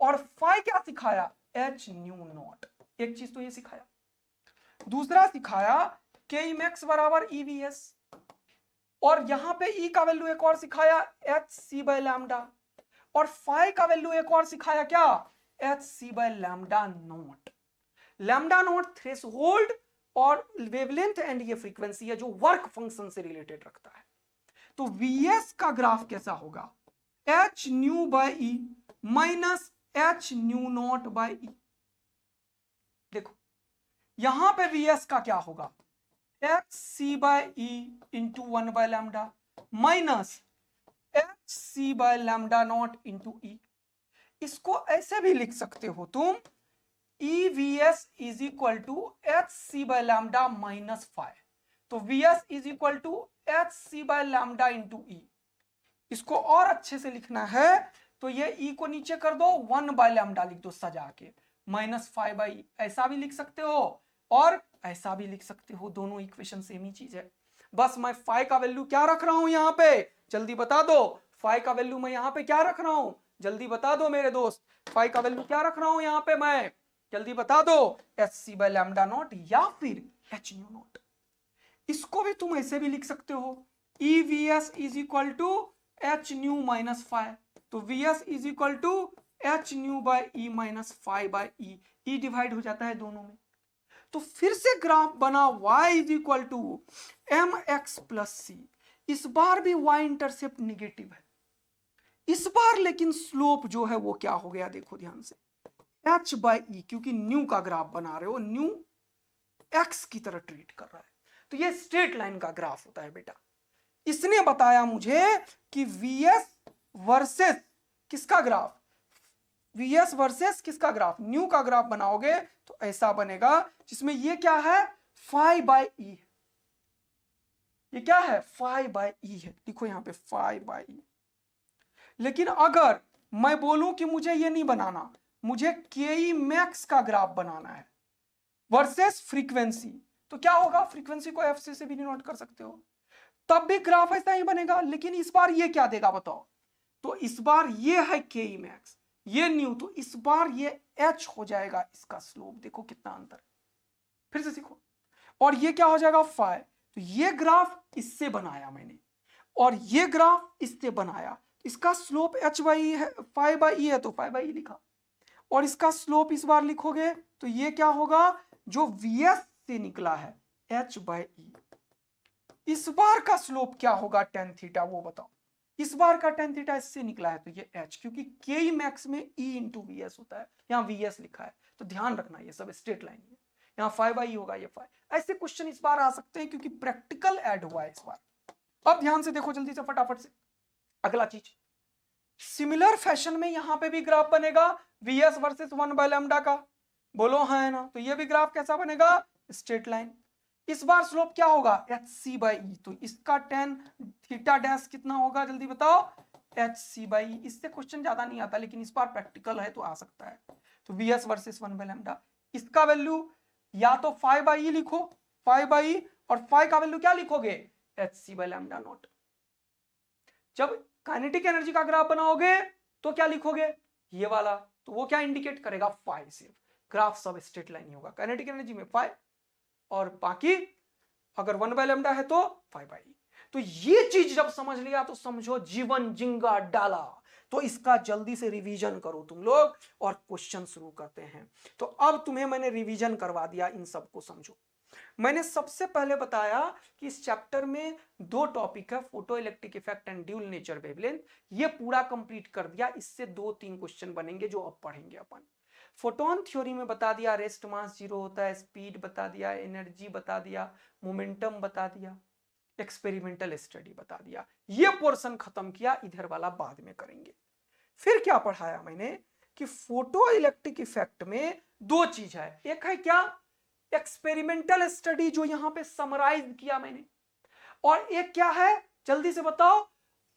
और फाई क्या सिखाया, H न्यू नॉट। एक चीज तो ये सिखाया, दूसरा सिखाया KE मैक्स बराबर EVS, और यहां पे E का वैल्यू एक और सिखाया HC बाय लैम्डा, और फाई का वैल्यू एक और सिखाया क्या, HC by lambda not. Lambda naught threshold और वेवलेंथ एंड ये फ्रीक्वेंसी है जो वर्क फंक्शन से रिलेटेड रखता है। तो VS का ग्राफ कैसा होगा, H nu by E minus H nu naught by E। देखो यहां पे VS का क्या होगा, HC by E into 1 by lambda minus HC by lambda naught into E। इसको ऐसे भी लिख सकते हो तुम, E V S is equal to H C by lambda minus five. तो V S is equal to H C by lambda into E. इसको और अच्छे से लिखना है तो ये ई को नीचे कर दो, 1/λ लिख दो सजा के, -5/e ऐसा भी लिख सकते हो और ऐसा भी लिख सकते हो, दोनों इक्वेशन सेम ही चीज है। बस मैं फाइ का वैल्यू क्या रख रहा हूं यहाँ पे, जल्दी बता दो। फाइ का वैल्यू मैं यहाँ पे क्या रख रहा हूं, जल्दी बता दो मेरे दोस्त। फाइ का वैल्यू क्या रख रहा हूं यहाँ पे मैं, जल्दी बता दो। hc/λ0 या फिर h/0। इसको भी तुम ऐसे भी लिख सकते हो, EVS is equal to h nu minus five. तो VS is equal to h nu by e minus five by e, e divide हो जाता है दोनों में। तो फिर से ग्राफ बना y is equal to m x plus c. इस बार भी y इंटरसेप्ट निगेटिव है, इस बार लेकिन स्लोप जो है वो क्या हो गया, देखो ध्यान से, h बाई ई, क्योंकि न्यू का ग्राफ बना रहे हो, न्यू x की तरह ट्रीट कर रहा है। तो ये स्ट्रेट लाइन का ग्राफ होता है बेटा। इसने बताया मुझे कि Vs वर्सेस किसका ग्राफ, Vs वर्सेस किसका ग्राफ, न्यू का ग्राफ बनाओगे तो ऐसा बनेगा जिसमें ये क्या है, फाइ बाई ई। ये क्या है, फाइ बाई ई है, लिखो यहां पे फाइ बाई ई। लेकिन अगर मैं बोलूं कि मुझे ये नहीं बनाना, मुझे के ई मैक्स का ग्राफ बनाना है वर्सेस फ्रीक्वेंसी, तो क्या होगा, फ्रीक्वेंसी को एफ से भी नोट कर सकते हो, तब भी ग्राफ ऐसा ही बनेगा। लेकिन इस बार ये क्या देगा बताओ, तो इस बार ये है के ई मैक्स, ये न्यू, तो इस बार ये एच हो जाएगा इसका स्लोप, देखो कितना अंतर है, फिर से सीखो। और ये क्या हो जाएगा, फाइ। तो ये ग्राफ इससे बनाया मैंने और ये ग्राफ इससे बनाया, इसका स्लोप एच बाई है, फाइ बाई ई है, तो फाइ बाई ई लिखा। और इसका स्लोप इस बार लिखोगे तो ये क्या होगा, जो Vs से निकला है h बाई ई। इस बार का स्लोप क्या होगा tan थीटा, वो बताओ। इस बार का tan थीटा इससे निकला है तो ये h, क्योंकि के ई मैक्स में e इंटू वी एस होता है, यहाँ Vs लिखा है, तो ध्यान रखना ये सब स्ट्रेट लाइन है, यहाँ फाइ बाई ई होगा, ये फाइ। ऐसे क्वेश्चन इस बार आ सकते हैं क्योंकि प्रैक्टिकल ऐड हुआ है इस बार। अब ध्यान से देखो जल्दी से फटाफट से, अगला चीज सिमिलर फैशन में यहां पे भी ग्राफ बनेगा Vs वर्सेस 1/λ का, बोलो हाँ है ना। तो ये भी ग्राफ कैसा बनेगा, स्ट्रेट लाइन। इस बार स्लोप क्या होगा, एच सी बाई ई। तो इसका tan थीटा डैश कितना होगा, जल्दी बताओ, एच सी बाई ई। इससे क्वेश्चन ज्यादा नहीं आता, लेकिन इस बार प्रैक्टिकल है तो आ सकता है। तो Vs वर्सेस 1/λ, इसका वैल्यू या तो फाइ बाई ई लिखो, फाइ बाई ई, और फाइ का वैल्यू क्या लिखोगे, h c by lambda nought. जब काइनेटिक एनर्जी का ग्राफ बनाओगे तो क्या लिखोगे, ये वाला, तो वो क्या इंडिकेट करेगा, फाइ। सिर्फ ग्राफ सब स्ट्रेट लाइन ही होगा, काइनेटिक एनर्जी में फाइ, और बाकी अगर 1/λ है तो फाइ बाई। तो ये चीज जब समझ लिया तो समझो जीवन जिंगा डाला। तो इसका जल्दी से रिवीजन करो तुम लोग और क्वेश्चन शुरू करते हैं। तो अब तुम्हें मैंने रिवीजन करवा दिया, इन सबको समझो। मैंने सबसे पहले बताया कि इस चैप्टर में दो टॉपिक है, photo electric effect and dual nature wavelength. ये पूरा कंप्लीट कर दिया, इससे 2-3 क्वेश्चन बनेंगे जो अब पढ़ेंगे अपन। फोटोन थ्योरी में बता दिया रेस्ट मास 0 होता है, स्पीड बता दिया, एनर्जी बता दिया, मोमेंटम बता दिया, एक्सपेरिमेंटल स्टडी बता दिया। ये पोर्शन खत्म किया, इधर वाला बाद में करेंगे। फिर क्या पढ़ाया मैंने कि फोटो इलेक्ट्रिक इफेक्ट में दो चीज है, एक है क्या, एक्सपेरिमेंटल स्टडी जो यहां पे समराइज किया मैंने, और एक क्या है जल्दी से बताओ,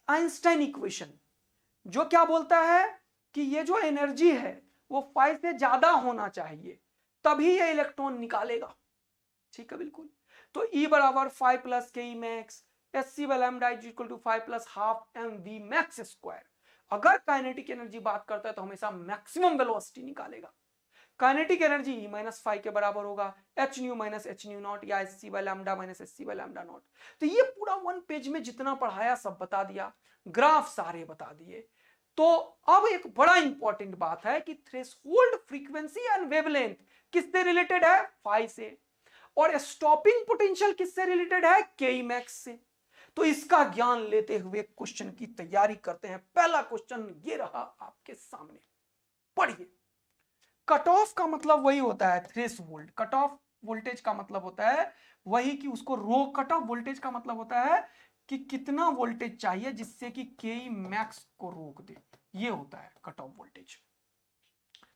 आइंस्टाइन इक्वेशन, जो क्या बोलता है कि ये जो एनर्जी है वो फाइ से ज्यादा होना चाहिए तभी ये इलेक्ट्रॉन निकालेगा। ठीक है, बिल्कुल। तो E बराबर फाइ प्लस के E max, H C by lambda is equal to phi plus half M V max square. अगर काइनेटिक एनर्जी बात करता है तो हमेशा मैक्सिमम वेलोसिटी निकालेगा। Kinetic energy E minus phi के बराबर होगा H nu minus H nu naught, या H C by lambda minus H C by lambda naught. तो ये पूरा 1 पेज में जितना पढ़ाया सब बता दिया, ग्राफ सारे बता दिए। तो अब एक बड़ा इंपॉर्टेंट बात है कि थ्रेशोल्ड फ्रीक्वेंसी एंड वेवलेंथ किससे रिलेटेड है, फाइ से, और स्टॉपिंग पोटेंशियल किससे रिलेटेड है, के ई मैक्स से। तो इसका ज्ञान लेते हुए क्वेश्चन की तैयारी करते हैं। पहला क्वेश्चन ये रहा आपके सामने, पढ़िए। कट ऑफ का मतलब वही होता है थ्रेशोल्ड, कट ऑफ वोल्टेज का मतलब होता है वही कि उसको रोक, कट ऑफ वोल्टेज का मतलब होता है कि कितना वोल्टेज चाहिए जिससे कि के ई मैक्स को रोक दे, ये होता है कट ऑफ वोल्टेज।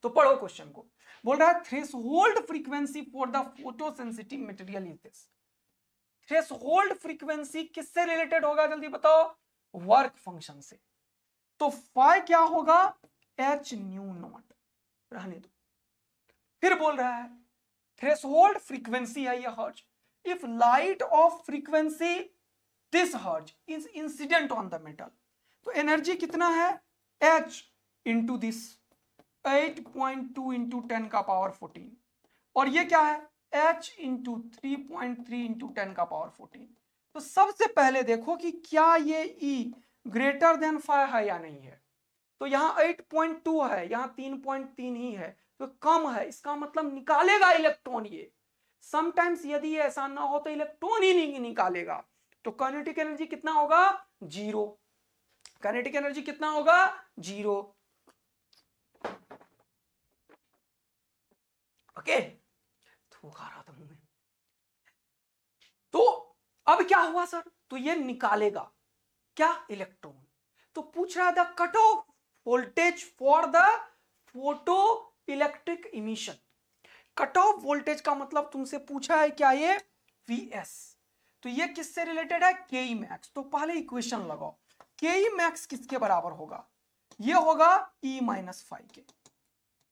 तो पढ़ो क्वेश्चन को। बोल रहा है threshold frequency for the photosensitive material is this. Threshold frequency किससे रिलेटेड होगा जल्दी बताओ? वर्क फंक्शन से। तो फाई क्या होगा? एच न्यू नॉट, रहने दो। फिर बोल रहा है थ्रेशोल्ड फ्रीक्वेंसी है ये hertz, if light of frequency this hertz is incident on the metal, तो एनर्जी कितना है? h इंटू दिस 8.2 इंटू 10 का पावर 14, और ये क्या है? h इंटू 3.3 इंटू 10 का पावर 14। तो सबसे पहले देखो कि क्या ये E ग्रेटर देन 5 है या नहीं है। तो यहाँ 8.2 है, यहाँ 3.3 ही है, तो कम है, इसका मतलब निकालेगा इलेक्ट्रॉन ये। समटाइम्स यदि ऐसा ना हो तो इलेक्ट्रॉन ही नहीं निकालेगा, तो काइनेटिक एनर्जी कितना होगा? 0। काइनेटिक एनर्जी कितना होगा? 0। ओके, थूक आ रहा था मुंह में। तो अब क्या हुआ सर? तो ये निकालेगा क्या? इलेक्ट्रॉन। तो पूछ रहा था cut off voltage for the photo electric emission. Cut off voltage का मतलब तुमसे पूछा है क्या? ये Vs। तो ये किससे रिलेटेड है? Ke max। तो पहले इक्वेशन लगाओ, Ke max किसके बराबर होगा? ये होगा E माइनस फाइव के।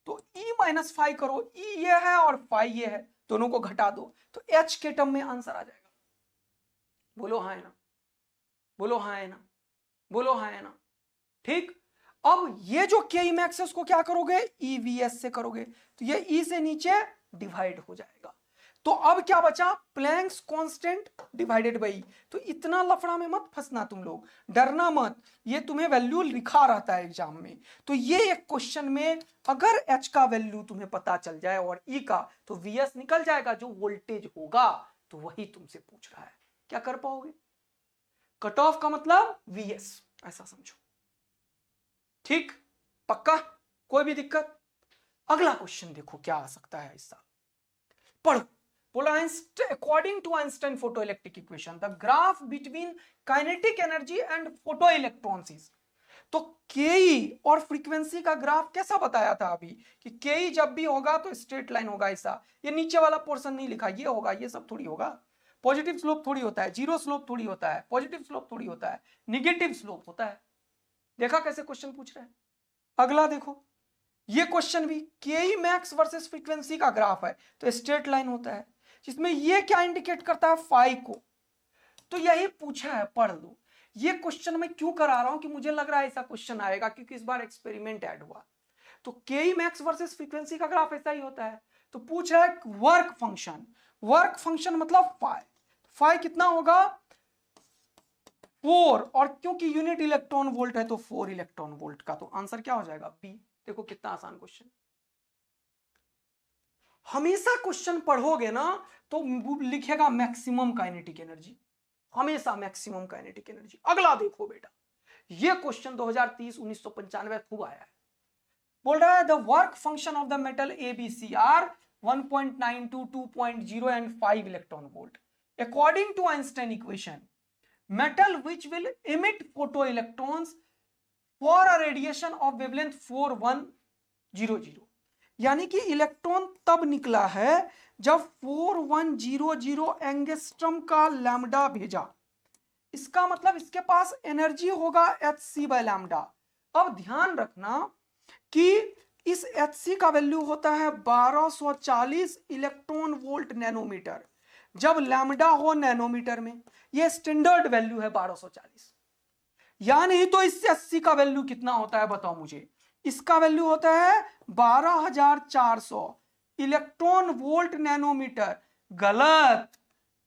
तो E माइनस फाइव करो, E ये है और फाइव ये है, दोनों को घटा दो, तो H के टर्म में आंसर आ जाएगा। बोलो हाँ है ना? बोलो हाँ है ना? बोलो हाँ है ना? ठीक। अब ये जो Ke max है उसको क्या करोगे? EVS से करोगे, तो ये E से नीचे डिवाइड हो जाएगा। तो अब क्या बचा? Planck's constant divided by. तो इतना लफड़ा में मत फंसना तुम लोग, डरना मत, ये तुम्हें वैल्यू लिखा रहता है एग्जाम में। तो ये एक क्वेश्चन में अगर H का वैल्यू तुम्हें पता चल जाए और E का, तो VS निकल जाएगा, जो वोल्टेज होगा तो वही तुमसे पूछ रहा है। क्या कर पाओगे? कट ऑफ का मतलब VS, ऐसा समझो। ठीक, पक्का? कोई भी दिक्कत? अगला क्वेश्चन देखो क्या आ सकता है इस साल, पढ़ो। बोला according to Einstein photoelectric equation the graph between kinetic energy and photo electrons is. तो Ke और फ्रीक्वेंसी का ग्राफ कैसा बताया था अभी कि Ke जब भी होगा तो स्ट्रेट लाइन होगा ऐसा, ये नीचे वाला पोर्शन नहीं लिखा, ये होगा, ये सब थोड़ी होगा। पॉजिटिव स्लोप थोड़ी होता है, जीरो स्लोप थोड़ी होता है, पॉजिटिव स्लोप थोड़ी होता है, निगेटिव स्लोप होता है। देखा कैसे क्वेश्चन पूछ रहे हैं? अगला देखो, ये क्वेश्चन भी Ke max वर्सेस फ्रीक्वेंसी का ग्राफ है, तो स्ट्रेट लाइन होता है, जिसमें ये क्या इंडिकेट करता है? फाई को। तो यही पूछा है, पढ़ लो। ये क्वेश्चन मैं क्यों करा रहा हूं कि मुझे लग रहा है ऐसा क्वेश्चन आएगा, क्योंकि इस बार एक्सपेरिमेंट ऐड हुआ। तो Ke max वर्सेस फ्रीक्वेंसी का ग्राफ ऐसा ही होता है। तो पूछ रहा है वर्क फंक्शन, वर्क फंक्शन मतलब फाई। फाई कितना होगा? 4, और क्योंकि यूनिट इलेक्ट्रॉन वोल्ट है तो 4 इलेक्ट्रॉन वोल्ट का, तो आंसर क्या हो जाएगा? बी। देखो कितना आसान क्वेश्चन। हमेशा क्वेश्चन पढ़ोगे ना तो लिखेगा मैक्सिमम काइनेटिक एनर्जी, हमेशा मैक्सिमम काइनेटिक एनर्जी। अगला देखो बेटा, ये क्वेश्चन 2030 1995 खूब आया है। बोल रहा है the work function of the metal ABC are 1.92, 2.0 एंड 5 electron volt according to Einstein equation metal which will emit photoelectrons for a radiation of wavelength 4100। यानी कि इलेक्ट्रॉन तब निकला है जब 4100 एंगस्ट्रम का लैम्डा भेजा। इसका मतलब इसके पास एनर्जी होगा Hc बाय लैम्डा। अब ध्यान रखना कि इस Hc का वैल्यू होता है 1240 इलेक्ट्रॉन वोल्ट नैनोमीटर, जब लैम्डा हो नैनोमीटर में। ये स्टैंडर्ड वैल्यू है 1240, या नहीं तो इससे 80 का वैल्यू कितना होता है बताओ मुझे? इसका वैल्यू होता है 12400 इलेक्ट्रॉन वोल्ट नैनोमीटर। गलत,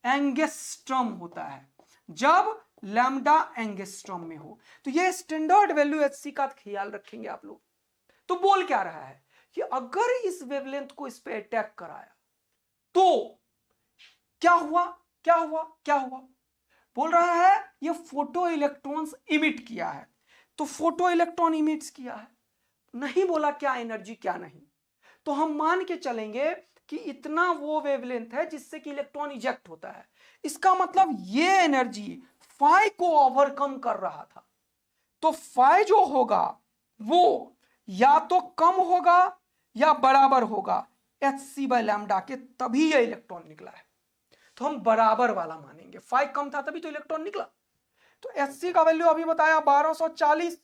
एंगस्ट्रम होता है जब लैम्डा एंगस्ट्रम में हो। तो ये स्टैंडर्ड वैल्यू Hc का ख्याल रखेंगे आप लोग। तो बोल क्या रहा है कि अगर इस वेवलेंथ को इस पे अटैक कराया तो क्या हुआ? क्या हुआ? क्या हुआ? बोल रहा है ये फोटो इलेक्ट्रॉन्स इमिट किया है। तो फोटो इलेक्ट्रॉन इमिट्स किया है, नहीं बोला क्या एनर्जी क्या नहीं। तो हम मान के चलेंगे कि इतना वो वेवलेंथ है जिससे कि इलेक्ट्रॉन इजेक्ट होता है। इसका मतलब ये एनर्जी फाई को ओवरकम कर रहा था। तो फाई जो होगा वो या तो कम होगा या बराबर होगा hc/λ के, तभी ये इलेक्ट्रॉन निकला है। तो हम बराबर वाला मानेंगे, फाई कम था तभी तो इलेक्ट्रॉन निकला। तो hc का वैल्यू अभी बताया 1240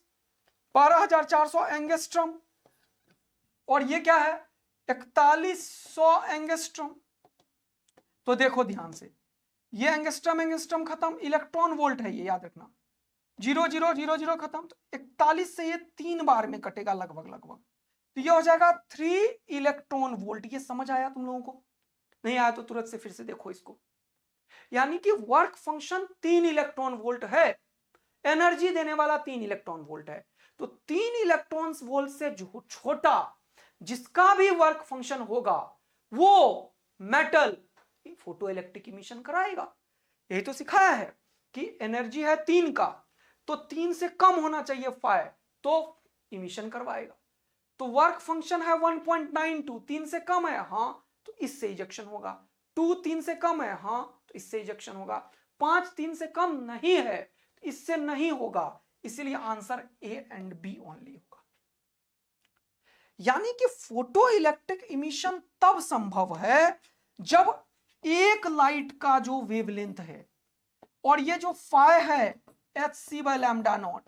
एंगस्ट्रॉम, और ये क्या है 4100 एंगस्ट्रॉम। तो देखो ध्यान से, ये एंगस्ट्रॉम खत्म, इलेक्ट्रॉन वोल्ट है ये, याद रखना 0000 खत्म, तो 41 से ये 3 बार में कटेगा लगभग। तो ये हो जाएगा 3 इलेक्ट्रॉन वोल्ट। ये समझ आया तुम लोगों को? नहीं आया तो तुरंत से फिर से देखो इसको। यानी कि वर्क फंक्शन 3 इलेक्ट्रॉन वोल्ट है, एनर्जी देने वाला 3 इलेक्ट्रॉन वोल्ट है। तो 3 इलेक्ट्रॉन वोल्ट से जो छोटा जिसका भी वर्क फंक्शन होगा वो मेटल फोटो इलेक्ट्रिक इमिशन कराएगा। यही तो सिखाया है कि एनर्जी है 3 का, तो 3 से कम होना चाहिए फाई, तो इमिशन करवाएगा। तो वर्क फंक्शन है 1.92, 3 से कम है, हाँ तो इससे इजेक्शन होगा। 2 3 से कम है, हाँ तो इससे इजेक्शन होगा। 5 3 से कम नहीं है, तो इससे नहीं होगा। इसीलिए answer A and B only होगा। यानी कि फोटो इलेक्ट्रिक इमिशन तब संभव है जब एक लाइट का जो वेवलेंथ है, और ये जो फाई है hc/λ0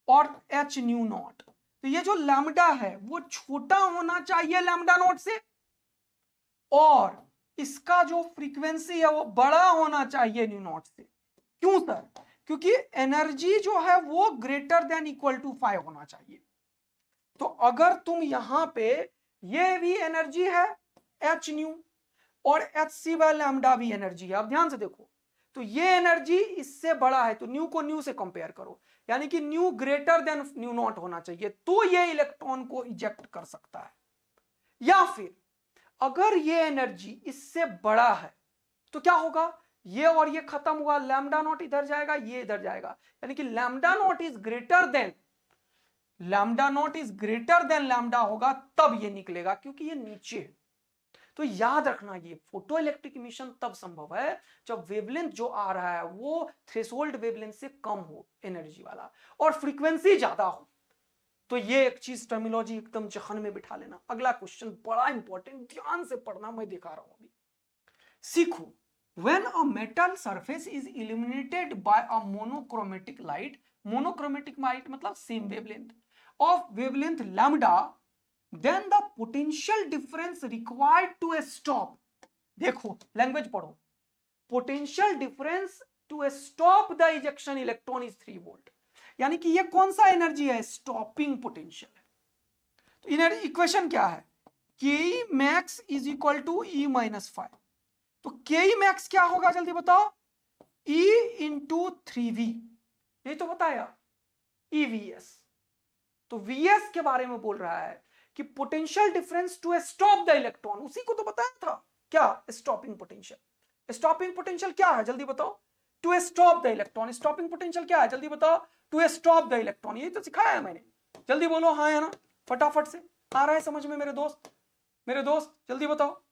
और h न्यू नॉट, तो ये जो लैम्डा है वो छोटा होना चाहिए λ0 से, और इसका जो फ्रीक्वेंसी है वो बड़ा होना चाहिए न्यू नॉट से। क्यों सर? क्योंकि एनर्जी जो है वो ग्रेटर देन इक्वल टू 5 होना चाहिए। तो अगर तुम यहां पे, ये भी एनर्जी है h न्यू और hc/λ भी एनर्जी है। अब ध्यान से देखो, तो ये एनर्जी इससे बड़ा है, तो न्यू को न्यू से कंपेयर करो, यानी कि new greater than new not होना चाहिए, तो ये इलेक्ट्रॉन को इजेक्ट कर सकता है। या फिर अगर ये एनर्जी इससे बड़ा है तो क्या होगा, ये और ये खत्म हुआ, λ0 इधर जाएगा, ये इधर जाएगा, यानी कि λ0 इज ग्रेटर देन λ होगा, तब ये निकलेगा, क्योंकि ये नीचे है। तो याद रखना, ये फोटो इलेक्ट्रिक इमिशन तब संभव है जब वेवलेंथ जो आ रहा है वो थ्रेशोल्ड वेवलेंथ से कम हो एनर्जी वाला, और फ्रीक्वेंसी ज्यादा हो। तो ये एक चीज टर्मिनोलॉजी एकदम जहन में बिठा लेना। अगला क्वेश्चन बड़ा इंपॉर्टेंट, ध्यान से पढ़ना, मैं दिखा रहा हूं अभी। सीखो, when a metal surface is illuminated by a monochromatic light मतलब same wavelength of wavelength lambda, then the potential difference required to stop, देखो लैंग्वेज पढ़ो, potential difference to stop the ejection electron is 3 volt। यानी कि ये कौन सा एनर्जी है, स्टॉपिंग पोटेंशियल है। तो एनर्जी इक्वेशन क्या है, K max is equal to e minus 5। तो के मैक्स क्या होगा जल्दी बताओ, E इंटू 3V, यही तो बताया, EVS। तो VS के बारे में बोल रहा है कि potential difference to stop the electron, उसी को तो बताया था, क्या स्टॉपिंग पोटेंशियल। स्टॉपिंग पोटेंशियल क्या है जल्दी बताओ, to stop the electron. Stopping potential क्या है जल्दी बताओ, टू स्टॉप द इलेक्ट्रॉन। यही तो सिखाया है मैंने, जल्दी बोलो हाँ है ना, फटाफट से आ रहा है समझ में मेरे दोस्त जल्दी बताओ।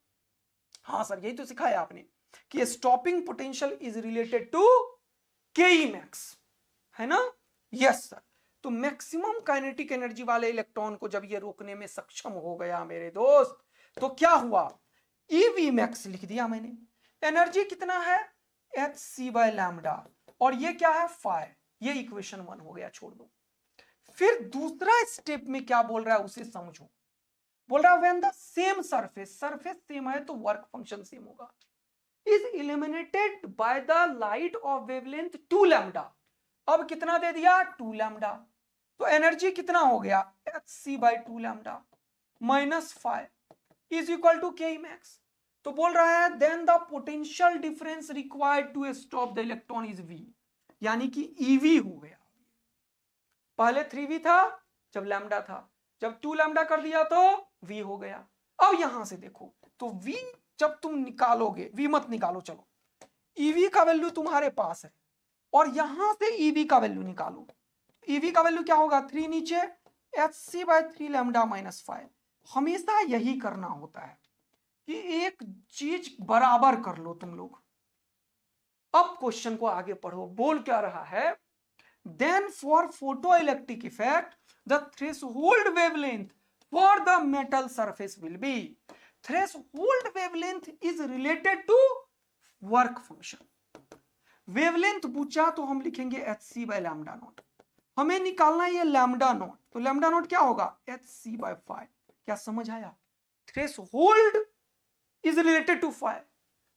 हाँ सर यही तो सिखाया आपने कि stopping potential is related to K max, है ना। Yes sir. तो मैक्सिमम काइनेटिक एनर्जी वाले इलेक्ट्रॉन को जब ये रोकने में सक्षम हो गया मेरे दोस्त, तो क्या हुआ, ईवी मैक्स लिख दिया मैंने। एनर्जी कितना है hc/λ, और ये क्या है फाई। ये इक्वेशन 1 हो गया, छोड़ दो। फिर दूसरा स्टेप में क्या बोल रहा है उसे समझो। बोल रहा है when the same surface same है तो वर्क फंक्शन सेम होगा, is illuminated by the light of wavelength 2λ। अब कितना दे दिया 2λ, तो एनर्जी कितना हो गया hc/2λ minus 5 is equal to K max. तो बोल रहा है then the potential difference required to stop the electron is V, यानी कि EV हो गया। पहले 3V था जब लैम्डा था, जब 2λ कर दिया तो V हो गया। अब यहां से देखो, तो V जब तुम निकालोगे, V मत निकालो, चलो EV का वैल्यू तुम्हारे पास है, और यहां से EV का वैल्यू निकालो। EV का वैल्यू क्या होगा, 3 नीचे hc/3λ माइनस 5। हमेशा यही करना होता है कि एक चीज बराबर कर लो तुम लोग। अब क्वेश्चन को आगे पढ़ो, बोल क्या रहा है, then for photoelectric effect the threshold wavelength for the metal surface will be. Threshold wavelength is related to work function. Wavelength पूछा तो हम लिखेंगे hc by lambda नॉट. हमें निकालना है ये लैम्डा नॉट, तो लैम्डा नॉट क्या होगा, hc by phi. क्या समझ आया? Threshold is related to phi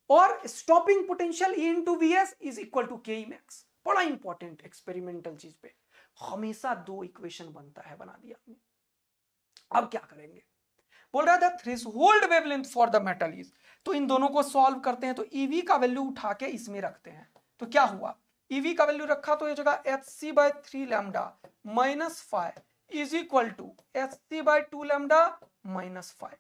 और stopping potential E into Vs is equal to Ke max. बड़ा इंपॉर्टेंट एक्सपेरिमेंटल चीज पे हमेशा दो इक्वेशन बनता है, बना दिया हमने. अब क्या करेंगे, बोल रहा था threshold wavelength for the metal is, तो इन दोनों को सॉल्व करते हैं. तो EV का वैल्यू उठा के इसमें रखते हैं, तो क्या हुआ, EV का वैल्यू रखा तो ये जगह hc by 3 lambda minus phi is equal to hc by 2 lambda minus phi.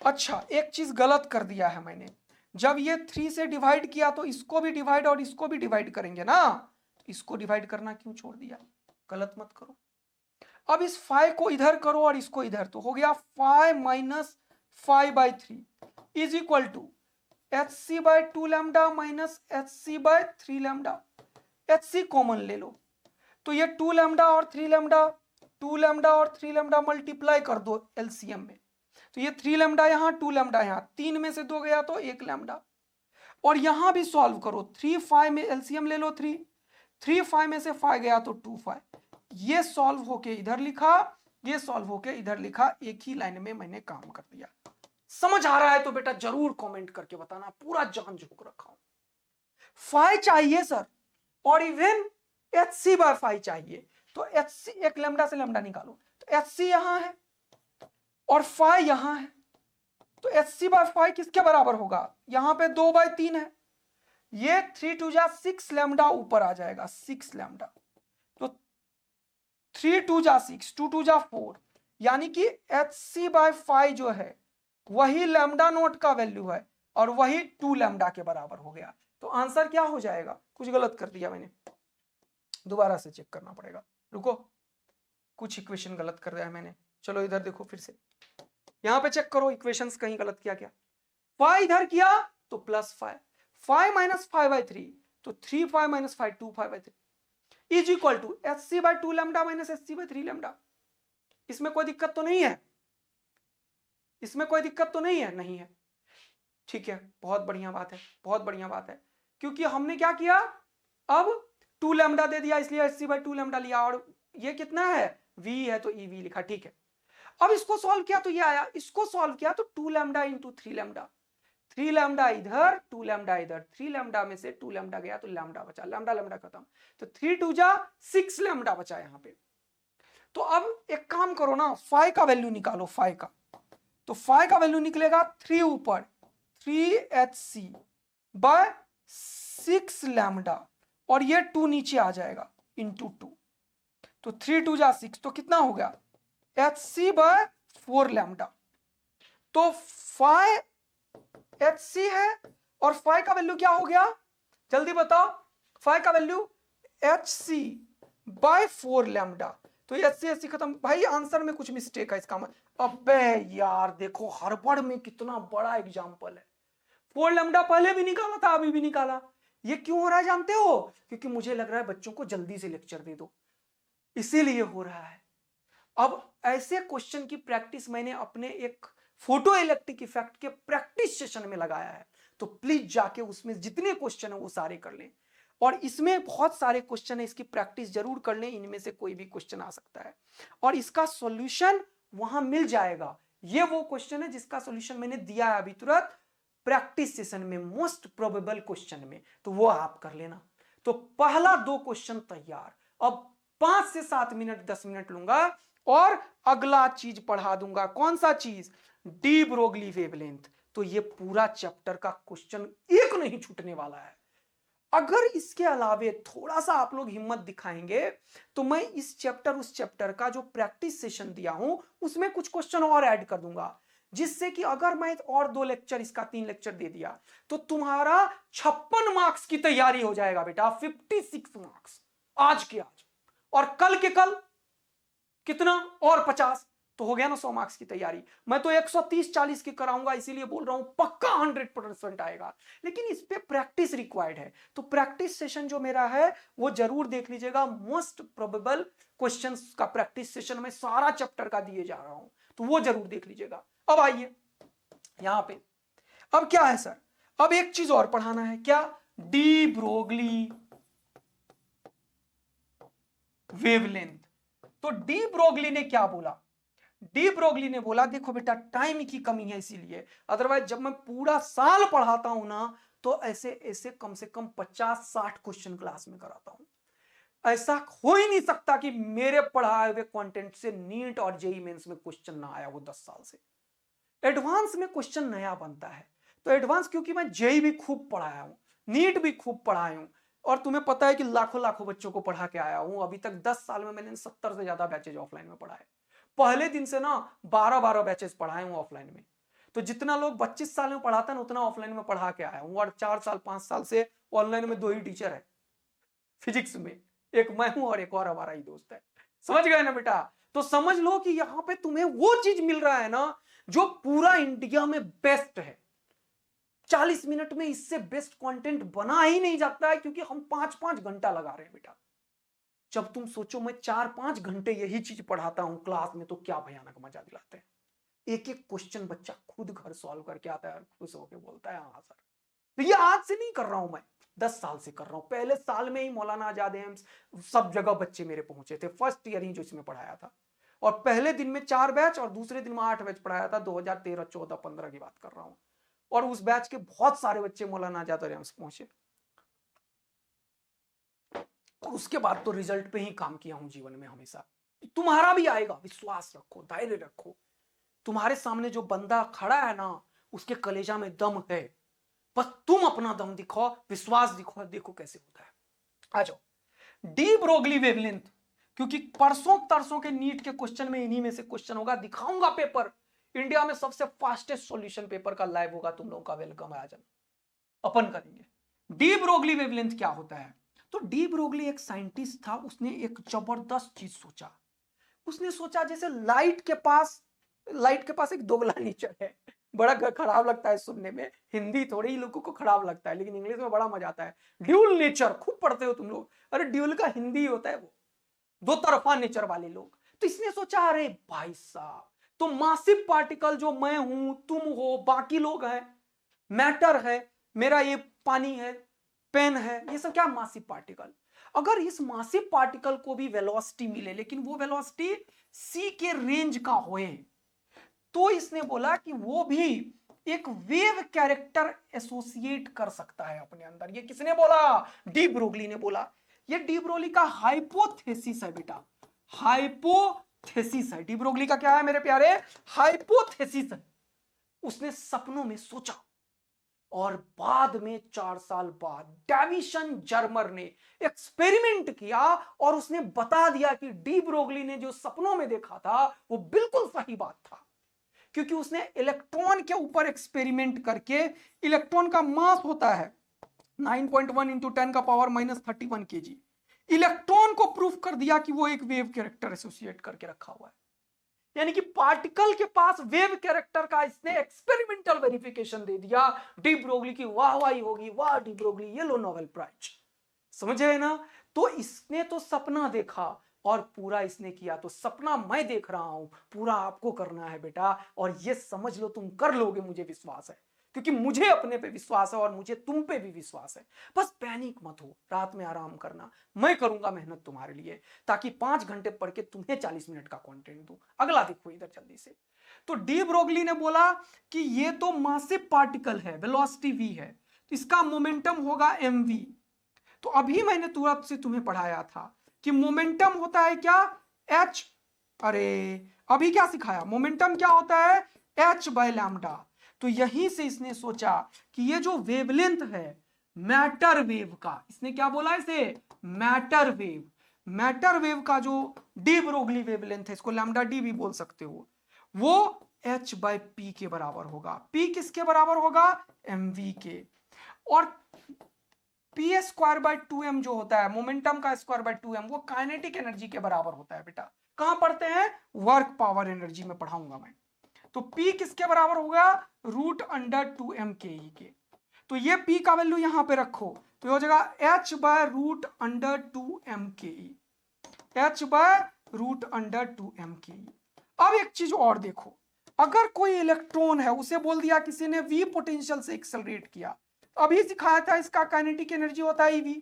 अच्छा, एक चीज गलत कर दिया है मैंने, जब ये 3 से डिवाइड किया तो इसको भी डिवाइड और इसको भी डिवाइड करेंगे ना, तो इसको डिवाइड करना क्यों छोड़ दिया, गलत मत करो. अब इस phi को इधर करो और इसको इधर, तो हो गया phi minus phi by 3 is equal to hc by 2 lambda minus hc by 3 lambda. hc common ले लो, तो ये 2 लैम्डा और 3 लैम्डा, 2 लैम्डा और 3 लैम्डा मल्टीप्लाई कर दो एलसीएम में, तो ये 3 लैम्डा यहाँ, 2 लैम्डा यहाँ, 3 में से 2 गया तो 1 लैम्डा. और यहां भी सॉल्व करो, 3 phi में एलसीएम ले लो, 3 phi में से phi गया तो 2 phi. ये सॉल्व होके इधर लिखा, ये सॉल्व होके इधर लिखा, एक ही लाइन में मैंने काम कर दिया. समझ आ रहा है तो बेटा जरूर कमेंट करके बताना, पूरा जान झोंक रखा हूं. phi चाहिए सर, और इवन hc by phi चाहिए, तो hc एक लैम्डा से लैम्डा निकालो, तो hc यहां है और phi यहां है, तो hc by phi किसके बराबर होगा, यहां पे 2/3 है, ये 3 2 जा 6 लैम्डा ऊपर आ जाएगा, 6 लैम्डा, तो 3 2 जा 6, 2 2 जा 4, यानी कि hc by phi जो है वही लैम्डा नोट का वैल्यू है और वही 2 लैम्डा के बराबर हो गया. तो आंसर क्या हो जाएगा, कुछ गलत कर दिया मैंने, दोबारा से चेक करना पड़ेगा, रुको, कुछ इक्वेशन गलत कर दिया मैंने. चलो इधर देखो फिर से, यहां पे चेक करो इक्वेशंस कहीं गलत किया क्या. phi इधर किया तो plus phi minus phi by 3, तो 3 phi minus phi 2 phi by 3 is equal to hc by 2 lambda minus hc by 3 lambda. इसमें कोई दिक्कत तो नहीं है, इसमें कोई दिक्कत तो नहीं है, नहीं है, ठीक है, बहुत बढ़िया बात है, बहुत बढ़िया बात है, क्योंकि हमने क्या किया, अब 2 लैम्डा दे दिया इसलिए hc by 2 लैम्डा लिया, और ये कितना है v है तो ev लिखा, ठीक है. अब इसको सॉल्व किया तो ये आया, इसको सॉल्व किया तो 2 लैम्डा इंटू 3 लैम्डा, 3 लैम्डा इधर, 2 लैम्डा इधर, 3 लैम्डा में से 2 लैम्डा गया तो लैम्डा बचा, लैम्डा लैम्डा खत्म, तो 3 2 जा 6 लैम्डा बचा यहाँ पे. तो अब एक काम करो ना, phi का वैल्यू निकालो, phi का, तो phi का वैल्यू निकलेगा 3 ऊपर 3hc बाय 6 लैम्डा, और ये 2 नीचे आ जाएगा इंटू 2, तो 3 2 जा 6, तो कितना हो गया hc बाय 4 लैम्डा. तो phi hc है और phi का वैल्यू क्या हो गया, जल्दी बताओ, phi का वैल्यू hc बाय 4 लैम्डा, तो hc खत्म. भाई आंसर में कुछ मिस्टेक है इसका, अबे यार देखो हड़बड़ में कितना बड़ा एग्जांपल है. 4 लैम्डा पहले भी निकाला था, अभी भी निकाला. ये क्यों हो रहा है जानते हो, क्योंकि मुझे लग रहा है बच्चों को जल्दी से लेक्चर दे दो, इसीलिए हो रहा है. अब ऐसे क्वेश्चन की प्रैक्टिस मैंने अपने एक फोटो इलेक्ट्रिक इफेक्ट के प्रैक्टिस सेशन में लगाया है, तो प्लीज जाके उसमें जितने क्वेश्चन है वो सारे कर लें, और इसमें बहुत सारे क्वेश्चन है, इसकी प्रैक्टिस जरूर कर लें, इनमें से कोई भी क्वेश्चन आ सकता है और इसका सॉल्यूशन वहां मिल जाएगा. ये वो क्वेश्चन है जिसका सॉल्यूशन मैंने दिया है अभी तुरंत प्रैक्टिस सेशन में, मोस्ट प्रोबेबल क्वेश्चन में, तो वो आप कर लेना. तो पहला 2 क्वेश्चन तैयार, अब 5 से 7 मिनट 10 मिनट लूंगा और अगला चीज पढ़ा दूंगा. कौन सा चीज, डी ब्रोगली वेवलेंथ. तो ये पूरा चैप्टर का क्वेश्चन एक नहीं छूटने वाला है. अगर इसके अलावे थोड़ा सा आप लोग हिम्मत दिखाएंगे तो मैं इस चैप्टर उस चैप्टर का जो प्रैक्टिस सेशन दिया हूं उसमें कुछ क्वेश्चन और ऐड कर दूंगा, जिससे कि अगर मैं और 2 लेक्चर, इसका 3 लेक्चर दे दिया तो तुम्हारा 56 मार्क्स की तैयारी हो जाएगा बेटा, 56 मार्क्स आज के आज, और कल के कल कितना और 50, तो हो गया ना 100 मार्क्स की तैयारी. मैं तो 130-40 की कराऊंगा, इसीलिए बोल रहा हूं पक्का 100% आएगा, लेकिन इस पे प्रैक्टिस रिक्वायर्ड है. तो प्रैक्टिस सेशन जो मेरा है वो जरूर देख लीजिएगा. मोस्ट प्रोबेबल क्वेश्चंस का प्रैक्टिस सेशन में सारा चैप्टर का दिए जा रहा हूं, तो वो जरूर देख लीजिएगा। अब आइए यहां पे, अब क्या है सर, अब एक चीज और पढ़ाना है, क्या, डी ब्रोगली वेवलेंथ। तो डी ब्रोगली ने क्या बोला, डी ब्रोगली ने बोला देखो बेटा टाइम की कमी है इसीलिए, अदरवाइज जब मैं पूरा साल पढ़ाता हूं ना तो ऐसे ऐसे कम से कम 50-60 क्वेश्चन क्लास में कराता हूं। ऐसा हो ही नहीं सकता कि मेरे पढ़ाए हुए कंटेंट से नीट और जेई मेंस में क्वेश्चन ना आया हो 10 साल से। एडवांस में क्वेश्चन नया बनता है, तो एडवांस क्योंकि मैं जेई भी खूब पढ़ाया हूं, नीट भी खूब पढ़ाया हूं, और तुम्हें पता है कि लाखों लाखों बच्चों को पढ़ा के आया हूं। अभी तक 10 साल में मैंने 70 से ज्यादा बैचेज ऑफलाइन में पढ़ाए, पहले दिन से ना 12-12 बैचेस पढ़ाए हूं ऑफलाइन में। तो जितना लोग 25 साल में पढ़ाता है ना उतना ऑफलाइन में पढ़ा के आया हूं, और 4 साल 5 साल से ऑनलाइन में 2 ही टीचर है फिजिक्स में, एक मैं हूं और एक और हमारा ही दोस्त है। समझ गए ना बेटा? तो समझ लो कि यहां पे तुम्हें वो चीज मिल रहा है ना जो पूरा इंडिया में बेस्ट है। 40 मिनट में इससे बेस्ट कंटेंट बना ही नहीं जाता है, क्योंकि हम 5-5 घंटा लगा रहे हैं बेटा। जब तुम सोचो मैं 4-5 घंटे यही चीज पढ़ाता हूं क्लास में, तो क्या भयानक मजा दिलाते हैं। एक एक क्वेश्चन बच्चा खुद घर सॉल्व करके आता है और खुश होकर बोलता है हाँ सर। तो ये आज से नहीं कर रहा हूं मैं, 10 साल से कर रहा हूं। पहले साल में ही मौलाना आजाद एम्स सब जगह बच्चे मेरे पहुंचे थे, फर्स्ट ईयर ही जो इसमें पढ़ाया था, और पहले दिन में 4 बैच और दूसरे दिन में 8 बैच पढ़ाया था। 2013, 14, 15 की बात कर रहा हूं, और उस बैच के बहुत सारे बच्चे मौलाना आजाद एम्स पहुंचे। और उसके बाद तो रिजल्ट पे ही काम किया हूं जीवन में हमेशा। तुम्हारा भी आएगा, विश्वास रखो, धैर्य रखो। तुम्हारे सामने जो बंदा खड़ा है ना उसके कलेजा में दम है, बस तुम अपना दम दिखाओ, विश्वास दिखाओ, देखो कैसे होता है। आ जाओ डी ब्रोगली वेवलेंथ, क्योंकि परसों तरसों के नीट के क्वेश्चन में इन्हीं में से क्वेश्चन होगा, दिखाऊंगा पेपर। इंडिया में सबसे फास्टेस्ट सॉल्यूशन पेपर का लाइव होगा, तुम लोगों का वेलकम है, आ जाना, अपन करेंगे। डी ब्रोगली वेवलेंथ क्या होता है? तो डी ब्रोगली एक साइंटिस्ट था, उसने एक जबरदस्त चीज सोचा। उसने सोचा जैसे लाइट के पास एक दोगला नेचर है। बड़ा खराब लगता है सुनने में, हिंदी थोड़ी ही लोगों को खराब लगता है, लेकिन इंग्लिश में बड़ा मजा आता है। ड्यूल नेचर खूब पढ़ते हो तुम लोग, अरे ड्यूल का हिंदी होता है वो दो तरफा नेचर वाले लोग। तो इसने सोचा अरे भाई साहब, तो मासिव पार्टिकल जो मैं हूं, तुम हो, बाकी लोग हैं, मैटर है, मेरा ये पानी है, पेन है, ये सब क्या मासिव पार्टिकल। अगर इस मासिव पार्टिकल को भी वेलोसिटी मिले, लेकिन वो वेलोसिटी सी के रेंज का होए, तो इसने बोला कि वो भी एक वेव कैरेक्टर एसोसिएट कर सकता है अपने अंदर। ये किसने बोला? डी ब्रोगली ने बोला। ये डी ब्रोगली का हाइपोथेसिस है बेटा, हाइपोथेसिस है। डी ब्रोगली का क्या है मेरे प्यारे? हाइपोथेसिस है। उसने सपनों में सोचा, और बाद में 4 साल बाद डेविसन जर्मर ने एक्सपेरिमेंट किया और उसने बता दिया कि डी ब्रोगली ने जो सपनों में देखा था वो बिल्कुल सही बात था, क्योंकि उसने इलेक्ट्रॉन के ऊपर एक्सपेरिमेंट करके, इलेक्ट्रॉन का मास होता है 9.1 इंटू 10 का पावर -31 केजी, इलेक्ट्रॉन को प्रूफ कर दिया कि वो एक वेव कैरेक्टर एसोसिएट करके रखा हुआ है। यानी कि पार्टिकल के पास वेव कैरेक्टर का इसने एक्सपेरिमेंटल वेरिफिकेशन दे दिया। डी ब्रोगली की वाहवाही होगी, वाह डी ब्रोगली, ये लो नोबेल प्राइज। समझे ना? तो इसने तो सपना देखा और पूरा इसने किया। तो सपना मैं देख रहा हूं, पूरा आपको करना है बेटा, और ये समझ लो तुम कर लोगे, मुझे विश्वास है, क्योंकि मुझे अपने पे विश्वास है और मुझे तुम पे भी विश्वास है। बस पैनिक मत हो, रात में आराम करना, मैं करूंगा मेहनत तुम्हारे लिए, ताकि 5 घंटे पढ़ के तुम्हें 40 मिनट का कंटेंट दूं। अगला देखो इधर जल्दी से। तो डी ब्रोगली ने बोला कि ये तो मासिव पार्टिकल है, वेलोसिटी v है, तो इसका मोमेंटम होगा mv। तो अभी मैंने तुरंत से तुम्हें पढ़ाया था कि मोमेंटम होता है क्या? h। अरे अभी क्या सिखाया? मोमेंटम क्या होता है? h by lambda. तो यहीं से इसने सोचा कि ये जो वेवलेंथ है मैटर वेव का, इसने क्या बोला इसे? Matter wave. मैटर वेव का जो डी ब्रोगली वेवलेंथ है, इसको लैम्डा डी भी बोल सकते हो, वो h बाय पी के बराबर होगा। p किसके बराबर होगा? mv के। और पी स्क्वायर बाय 2m जो होता है, मोमेंटम का स्क्वायर बाय 2m, वो काइनेटिक एनर्जी के बराबर होता है बेटा। कहां पढ़ते हैं? वर्क पावर एनर्जी में पढ़ाऊंगा मैं। तो P किसके बराबर होगा? √2m के ई के। तो ये P का वैल्यू यहां पे रखो, तो हो जाएगा h बाय √2m के ई, h बाय √2m के ई। अब एक चीज और देखो, अगर कोई इलेक्ट्रॉन है, उसे बोल दिया किसी ने v पोटेंशियल से एक्सेलरेट किया, अभी सिखाया था इसका काइनेटिक एनर्जी होता है ev।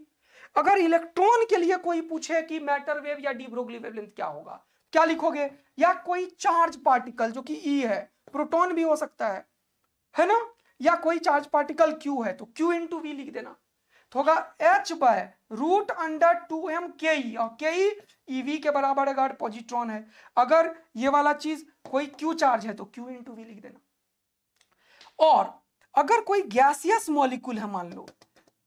अगर इलेक्ट्रॉन के लिए कोई पूछे कि मैटर वेव या डी ब्रोगली वेवलेंथ क्या होगा, क्या लिखोगे? या कोई चार्ज पार्टिकल जो कि E है, प्रोटॉन भी हो सकता है ना, या कोई चार्ज पार्टिकल Q है तो Q इंटू वी लिख देना, तो होगा h/√अंडर 2m ke, और ke ev के बराबर है अगर पॉजिट्रॉन है। अगर ये वाला चीज कोई Q चार्ज है तो Q इंटू वी लिख देना। और अगर कोई गैसियस मॉलिक्यूल है, मान लो,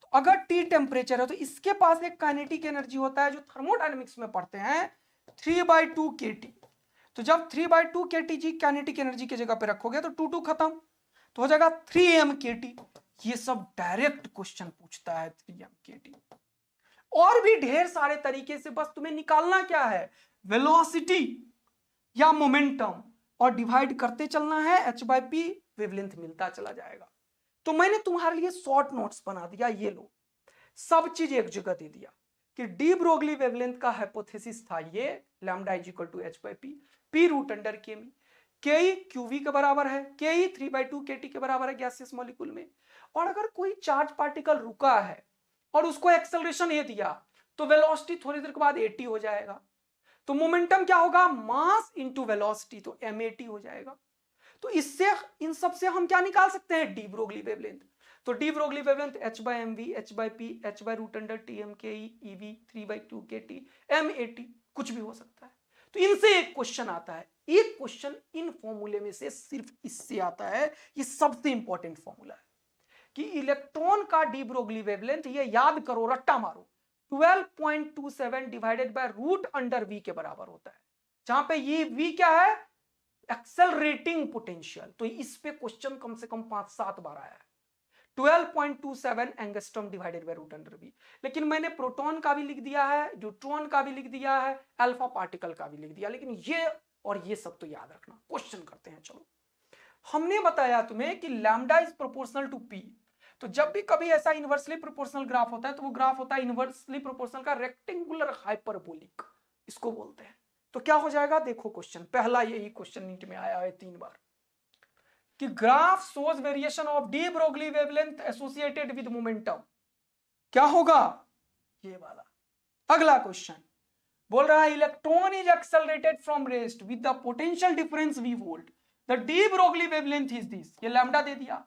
तो अगर T टेम्परेचर है तो इसके पास एक काइनेटिक एनर्जी होता है जो थर्मोडायनेमिक्स में पढ़ते हैं 3/2 kT। तो जब 3/2 kT जी काइनेटिक एनर्जी की जगह पे रखोगे तो 2 खत्म, तो हो जाएगा 3m kT। ये सब डायरेक्ट क्वेश्चन पूछता है 3m kT। और भी ढेर सारे तरीके से, बस तुम्हें निकालना क्या है, वेलोसिटी या मोमेंटम, और डिवाइड करते चलना है, h/p वेवलेंथ मिलता चला जाएगा। तो मैंने तुम्हारे लिए शॉर्ट नोट्स बना दिया, ये लो, सब चीज एक जगह दे दिया कि डी ब्रोगली वेवलेंथ का हाइपोथेसिस था ये, lambda is equal to h/p, p√k के QV के बराबर है, के 3/2 kT के बराबर है गैसियस मॉलिक्यूल में। और अगर कोई चार्ज पार्टिकल रुका है और उसको एक्सेलरेशन ए दिया तो वेलोसिटी थोड़ी देर के बाद 80 हो जाएगा, तो मोमेंटम क्या होगा, मास इंटू वेलोसिटी, तो m80 हो जाएगा। तो इससे इन सब से हम क्या निकाल सकते हैं, डी ब्रोगली वेवलेंथ। तो D Broglie wavelength h/mv, h/p, h/√Tm ke ev 3/2 kT m80 कुछ भी हो सकता है। तो इनसे एक क्वेश्चन आता है, एक क्वेश्चन इन फॉर्मूले में से सिर्फ इससे आता है, ये सबसे इंपॉर्टेंट फॉर्मूला है कि इलेक्ट्रॉन का डी ब्रोगली वेवलेंथ, ये याद करो, रट्टा मारो, 12.27 डिवाइडेड बाय √v के बराबर होता है, जहां पे ये v क्या है, एक्सेलरेटिंग पोटेंशियल। तो इस पे क्वेश्चन कम से कम 5-7 बार आया है, 12.27 एंगस्ट्रॉम डिवाइडेड बाय √v। लेकिन मैंने प्रोटॉन का भी लिख दिया है, न्यूट्रॉन का भी लिख दिया है, अल्फा पार्टिकल का भी लिख दिया, लेकिन ये और ये सब तो याद रखना। क्वेश्चन करते हैं, चलो। हमने बताया तुम्हें कि lambda is proportional to p, तो जब भी कभी ऐसा इनवर्सली प्रोपोर्शनल ग्राफ होता है तो वो ग्राफ होता है इनवर्सली प्रोपोर्शनल का रेक्टेंगुलर हाइपरबोलिक, इसको बोलते हैं। तो क्या हो जाएगा, देखो क्वेश्चन, पहला यही क्वेश्चन नीट में आया है 3 बार कि graph shows variation of D Broglie wavelength associated with momentum, क्या होगा, ये वाला। अगला क्वेश्चन बोल रहा है electron is accelerated from rest with the potential difference v volt, the de Broglie wavelength is this, ये लैम्डा दे दिया,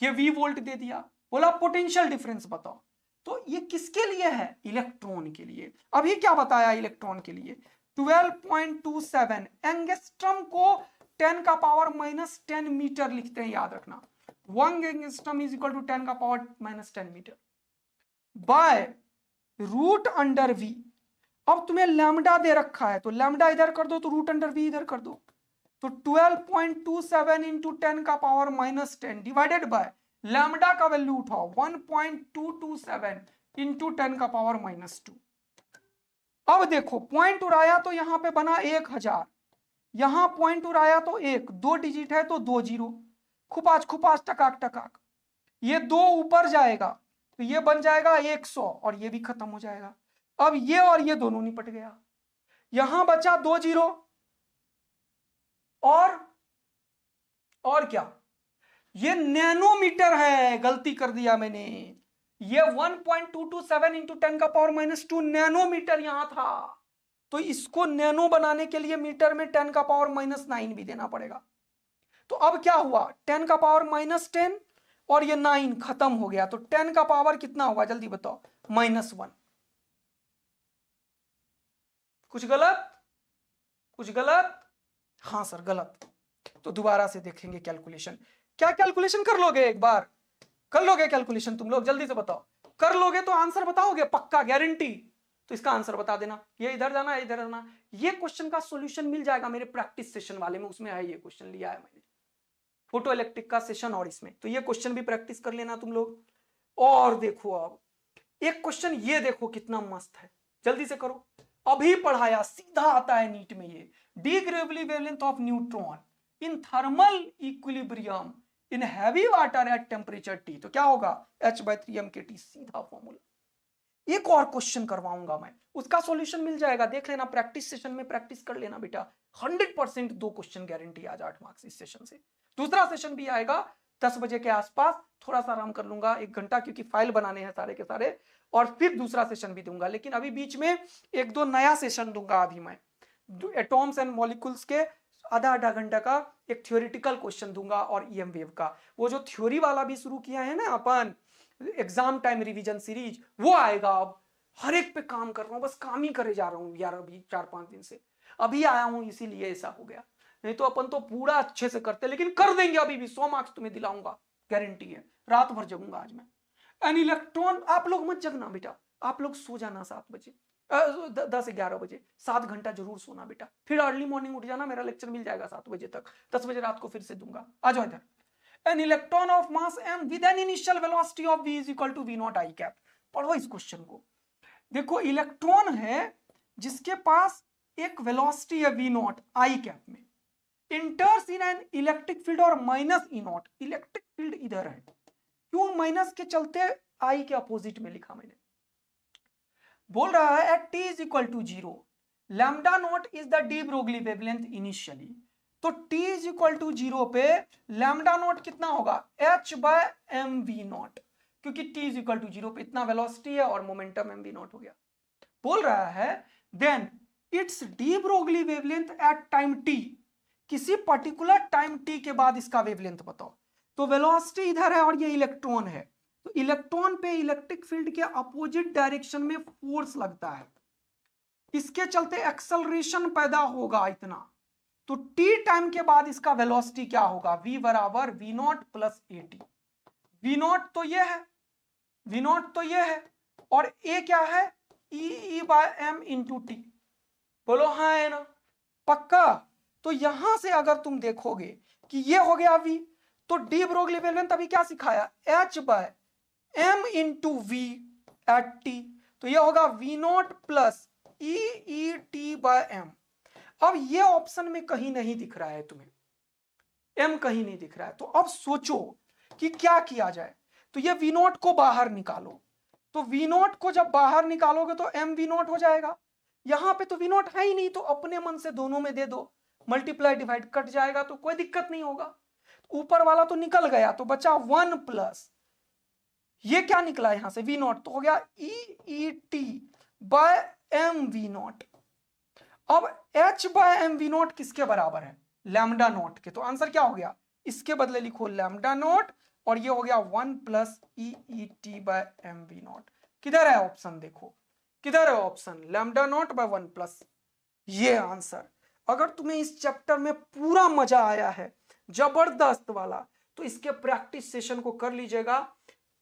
ये v वोल्ट दे दिया, बोला पोटेंशियल डिफरेंस बताओ। तो ये किसके लिए है, इलेक्ट्रॉन के लिए। अभी क्या बताया इलेक्ट्रॉन के लिए, 12.27 एंगस्ट्रम को 10⁻⁻10 मीटर लिखते हैं, याद रखना, 1 angstrom is equal to 10⁻⁻10 metre by √v। अब तुम्हें लैम्डा दे रखा है तो लैम्डा इधर कर दो, तो √v इधर कर दो, तो 12.27 इंटू 10⁻⁻10 डिवाइडेड बाय लैम्डा का वैल्यू उठाओ 1.227 इंटू 10⁻⁻2। अब देखो पॉइंट उड़ाया तो यहां पे बना 1000, यहां पॉइंट उड़ाया तो 1, 2 डिजिट है तो 2 जीरो, खुपाच खुपाच टकाक टकाक, ये 2 ऊपर जाएगा तो ये बन जाएगा 100 और ये भी खत्म हो जाएगा। अब ये और ये दोनों निपट गया, यहां बचा 2 जीरो, और क्या, ये नैनोमीटर है, गलती कर दिया मैंने, ये 1.227 इंटू 10⁻⁻2 नैनोमीटर यहां था, तो इसको नैनो बनाने के लिए मीटर में 10⁻⁻9 भी देना पड़ेगा। तो अब क्या हुआ, 10⁻⁻10 और ये 9 खत्म हो गया, तो 10 का पावर कितना होगा जल्दी बताओ, -1। कुछ गलत, कुछ गलत, हाँ सर गलत। तो दोबारा से देखेंगे कैलकुलेशन, क्या कैलकुलेशन कर लोगे, एक बार कर लोगे कैलकुलेशन तुम लोग, जल्दी से बताओ, कर लोगे तो आंसर बताओगे पक्का, गारंटी। तो इसका आंसर बता देना, ये इधर जाना है, इधर जाना। ये क्वेश्चन का सॉल्यूशन मिल जाएगा मेरे प्रैक्टिस सेशन वाले में, उसमें है ये क्वेश्चन, लिया है मैंने फोटो इलेक्ट्रिक का सेशन, और इसमें तो ये क्वेश्चन भी प्रैक्टिस कर लेना तुम लोग। और देखो अब एक क्वेश्चन ये देखो कितना मस्त है, जल्दी से करो, अभी पढ़ाया, सीधा आता है नीट में ये, D Broglie wavelength of neutron in thermal equilibrium in heavy water at temperature T, तो क्या होगा h/3m kT, सीधा फॉर्मूला। एक और क्वेश्चन करवाऊंगा मैं, उसका सॉल्यूशन मिल जाएगा, देख लेना, प्रैक्टिस सेशन में प्रैक्टिस कर लेना बेटा। 100% 2 क्वेश्चन गारंटी आज 8 मार्क्स इस सेशन से। दूसरा सेशन भी आएगा 10 बजे के आसपास, थोड़ा सा आराम कर लूंगा 1 घंटा, क्योंकि फाइल बनाने हैं सारे के सारे, और फिर दूसरा सेशन भी दूंगा। लेकिन अभी बीच में 1-2 नया सेशन दूंगा अभी मैं, एटॉम्स एंड मॉलिक्यूल्स के आधा घंटा का एक थ्योरेटिकल क्वेश्चन दूंगा, और ईएम वेव का वो जो थ्योरी वाला भी शुरू किया है ना अपन, एग्जाम टाइम रिवीजन सीरीज, वो आएगा। अब हर एक पे काम कर रहा हूँ, बस काम ही करे जा रहा हूँ यार, अभी 4-5 दिन से अभी आया हूँ, इसीलिए ऐसा हो गया। नहीं तो अपन तो पूरा अच्छे से करते, लेकिन कर देंगे अभी भी। 100 मार्क्स तुम्हें दिलाऊंगा, गारंटी है। रात भर जगूंगा आज मैं। एन इलेक्ट्रॉन, आप लोग मत जगना बेटा, आप लोग सो जाना 7 बजे, 10-11 बजे, 7 घंटा जरूर सोना बेटा, फिर अर्ली मॉर्निंग उठ जाना, मेरा लेक्चर मिल जाएगा 7 बजे तक, 10 बजे रात को फिर से दूंगा। आ जाओ इधर। An electron of mass m with an initial velocity of v is equal to v naught I cap। पढ़ो इस क्वेश्चन को। देखो इलेक्ट्रॉन है जिसके पास एक वेलोसिटी है v नॉट I कैप में, enters in an electric field और minus E naught, electric field इधर है, क्यों माइनस के चलते I के अपोजिट में लिखा मैंने। बोल रहा है at t is equal to 0 lambda naught is the de Broglie wavelength initially. तो t इज इक्वल टू 0 पे लैम्डा नॉट कितना होगा, h by m v naught, क्योंकि t इज इक्वल टू 0 पे इतना वेलोसिटी है और मोमेंटम एम वी नॉट हो गया। बोल रहा है then it's de Broglie wavelength at time t, किसी पर्टिकुलर टाइम t के बाद इसका वेवलेंथ बताओ। तो वेलोसिटी इधर है और ये इलेक्ट्रॉन है, तो इलेक्ट्रॉन पे इलेक्ट्रिक फील्ड के अपोजिट डायरेक्शन में फोर्स लगता है, इसके चलते एक्सेलरेशन पैदा होगा इतना। तो t टाइम के बाद इसका वेलोसिटी क्या होगा, v बराबर v naught plus a t. V naught तो ये है, वी नॉट तो ये है, और a क्या है, e by m into t. बोलो हाँ है ना, पक्का। तो यहां से अगर तुम देखोगे कि ये हो गया v, तो डी ब्रोगली वेवलेंथ अभी क्या सिखाया, h by m into v at t, तो ये होगा v naught plus e t by m. अब ये ऑप्शन में कहीं नहीं दिख रहा है तुम्हें, m कहीं नहीं दिख रहा है, तो अब सोचो कि क्या किया जाए। तो ये v नॉट को बाहर निकालो, तो v नॉट को जब बाहर निकालोगे तो m v नॉट हो जाएगा। यहां पे तो v नॉट है ही नहीं, तो अपने मन से दोनों में दे दो, मल्टीप्लाई डिवाइड कट जाएगा, तो कोई दिक्कत नहीं होगा। ऊपर वाला तो निकल गया, तो बचा 1 प्लस ये क्या निकला यहां से, v नॉट, तो हो गया e t by m v naught. अब h by m v naught किसके बराबर है, लैम्डा नॉट के, तो आंसर क्या हो गया, इसके बदले लिखो लैम्डा नॉट, और ये हो गया 1 plus e t by m v naught. किधर है ऑप्शन, देखो किधर है option, lambda naught by 1 plus, ये आंसर। अगर तुम्हें इस चैप्टर में पूरा मजा आया है, जबरदस्त वाला, तो इसके प्रैक्टिस सेशन को कर लीजिएगा।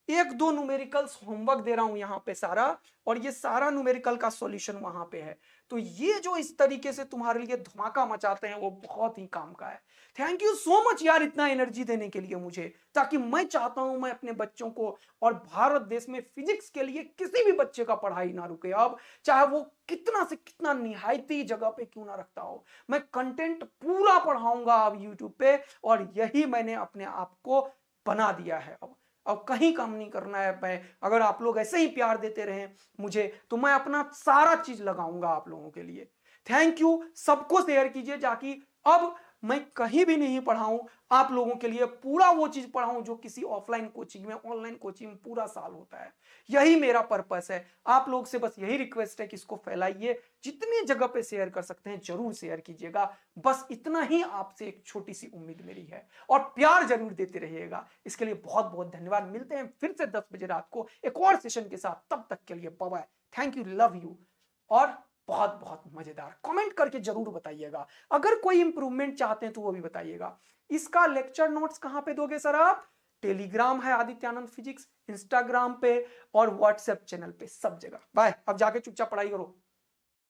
1-2 न्यूमेरिकल्स होमवर्क दे रहा हूं यहां पे सारा, और ये सारा न्यूमेरिकल का सॉल्यूशन वहां पे है। तो ये जो इस तरीके से तुम्हारे लिए धमाका मचाते हैं वो बहुत ही काम का है। थैंक यू सो मच यार इतना एनर्जी देने के लिए मुझे, ताकि मैं चाहता हूं मैं अपने बच्चों को और भारत देश में फिजिक्स के लिए किसी भी बच्चे का पढ़ाई ना रुके, अब चाहे वो कितना से कितना निहायती जगह पे क्यों ना रखता हो, मैं कंटेंट पूरा पढ़ाऊंगा अब यूट्यूब पे, और यही मैंने अपने आप को बना दिया है। अब कहीं काम नहीं करना है। मैं, अगर आप लोग ऐसे ही प्यार देते रहें मुझे, तो मैं अपना सारा चीज लगाऊंगा आप लोगों के लिए। थैंक यू, सबको शेयर कीजिए, ताकि अब मैं कहीं भी नहीं पढ़ाऊं, आप लोगों के लिए पूरा वो चीज पढ़ाऊं जो किसी ऑफलाइन कोचिंग में, ऑनलाइन कोचिंग में पूरा साल होता है। यही मेरा पर्पस है। आप लोग से बस यही रिक्वेस्ट है कि इसको फैलाइए, जितनी जगह पे शेयर कर सकते हैं जरूर शेयर कीजिएगा। बस इतना ही आपसे एक छोटी सी उम्मीद मेरी है, और प्यार जरूर देते रहिएगा। इसके लिए बहुत बहुत धन्यवाद। मिलते हैं फिर से 10 बजे रात को एक और सेशन के साथ, तब तक के लिए bye bye, thank you, love you, और बहुत बहुत मजेदार। कमेंट करके जरूर बताइएगा, अगर कोई इंप्रूवमेंट चाहते हैं तो वो भी बताइएगा। इसका लेक्चर नोट्स कहां पे दोगे सर आप, टेलीग्राम है आदित्यानंद फिजिक्स, इंस्टाग्राम पे और व्हाट्सएप चैनल पे, सब जगह। बाय, अब जाके चुपचाप पढ़ाई करो।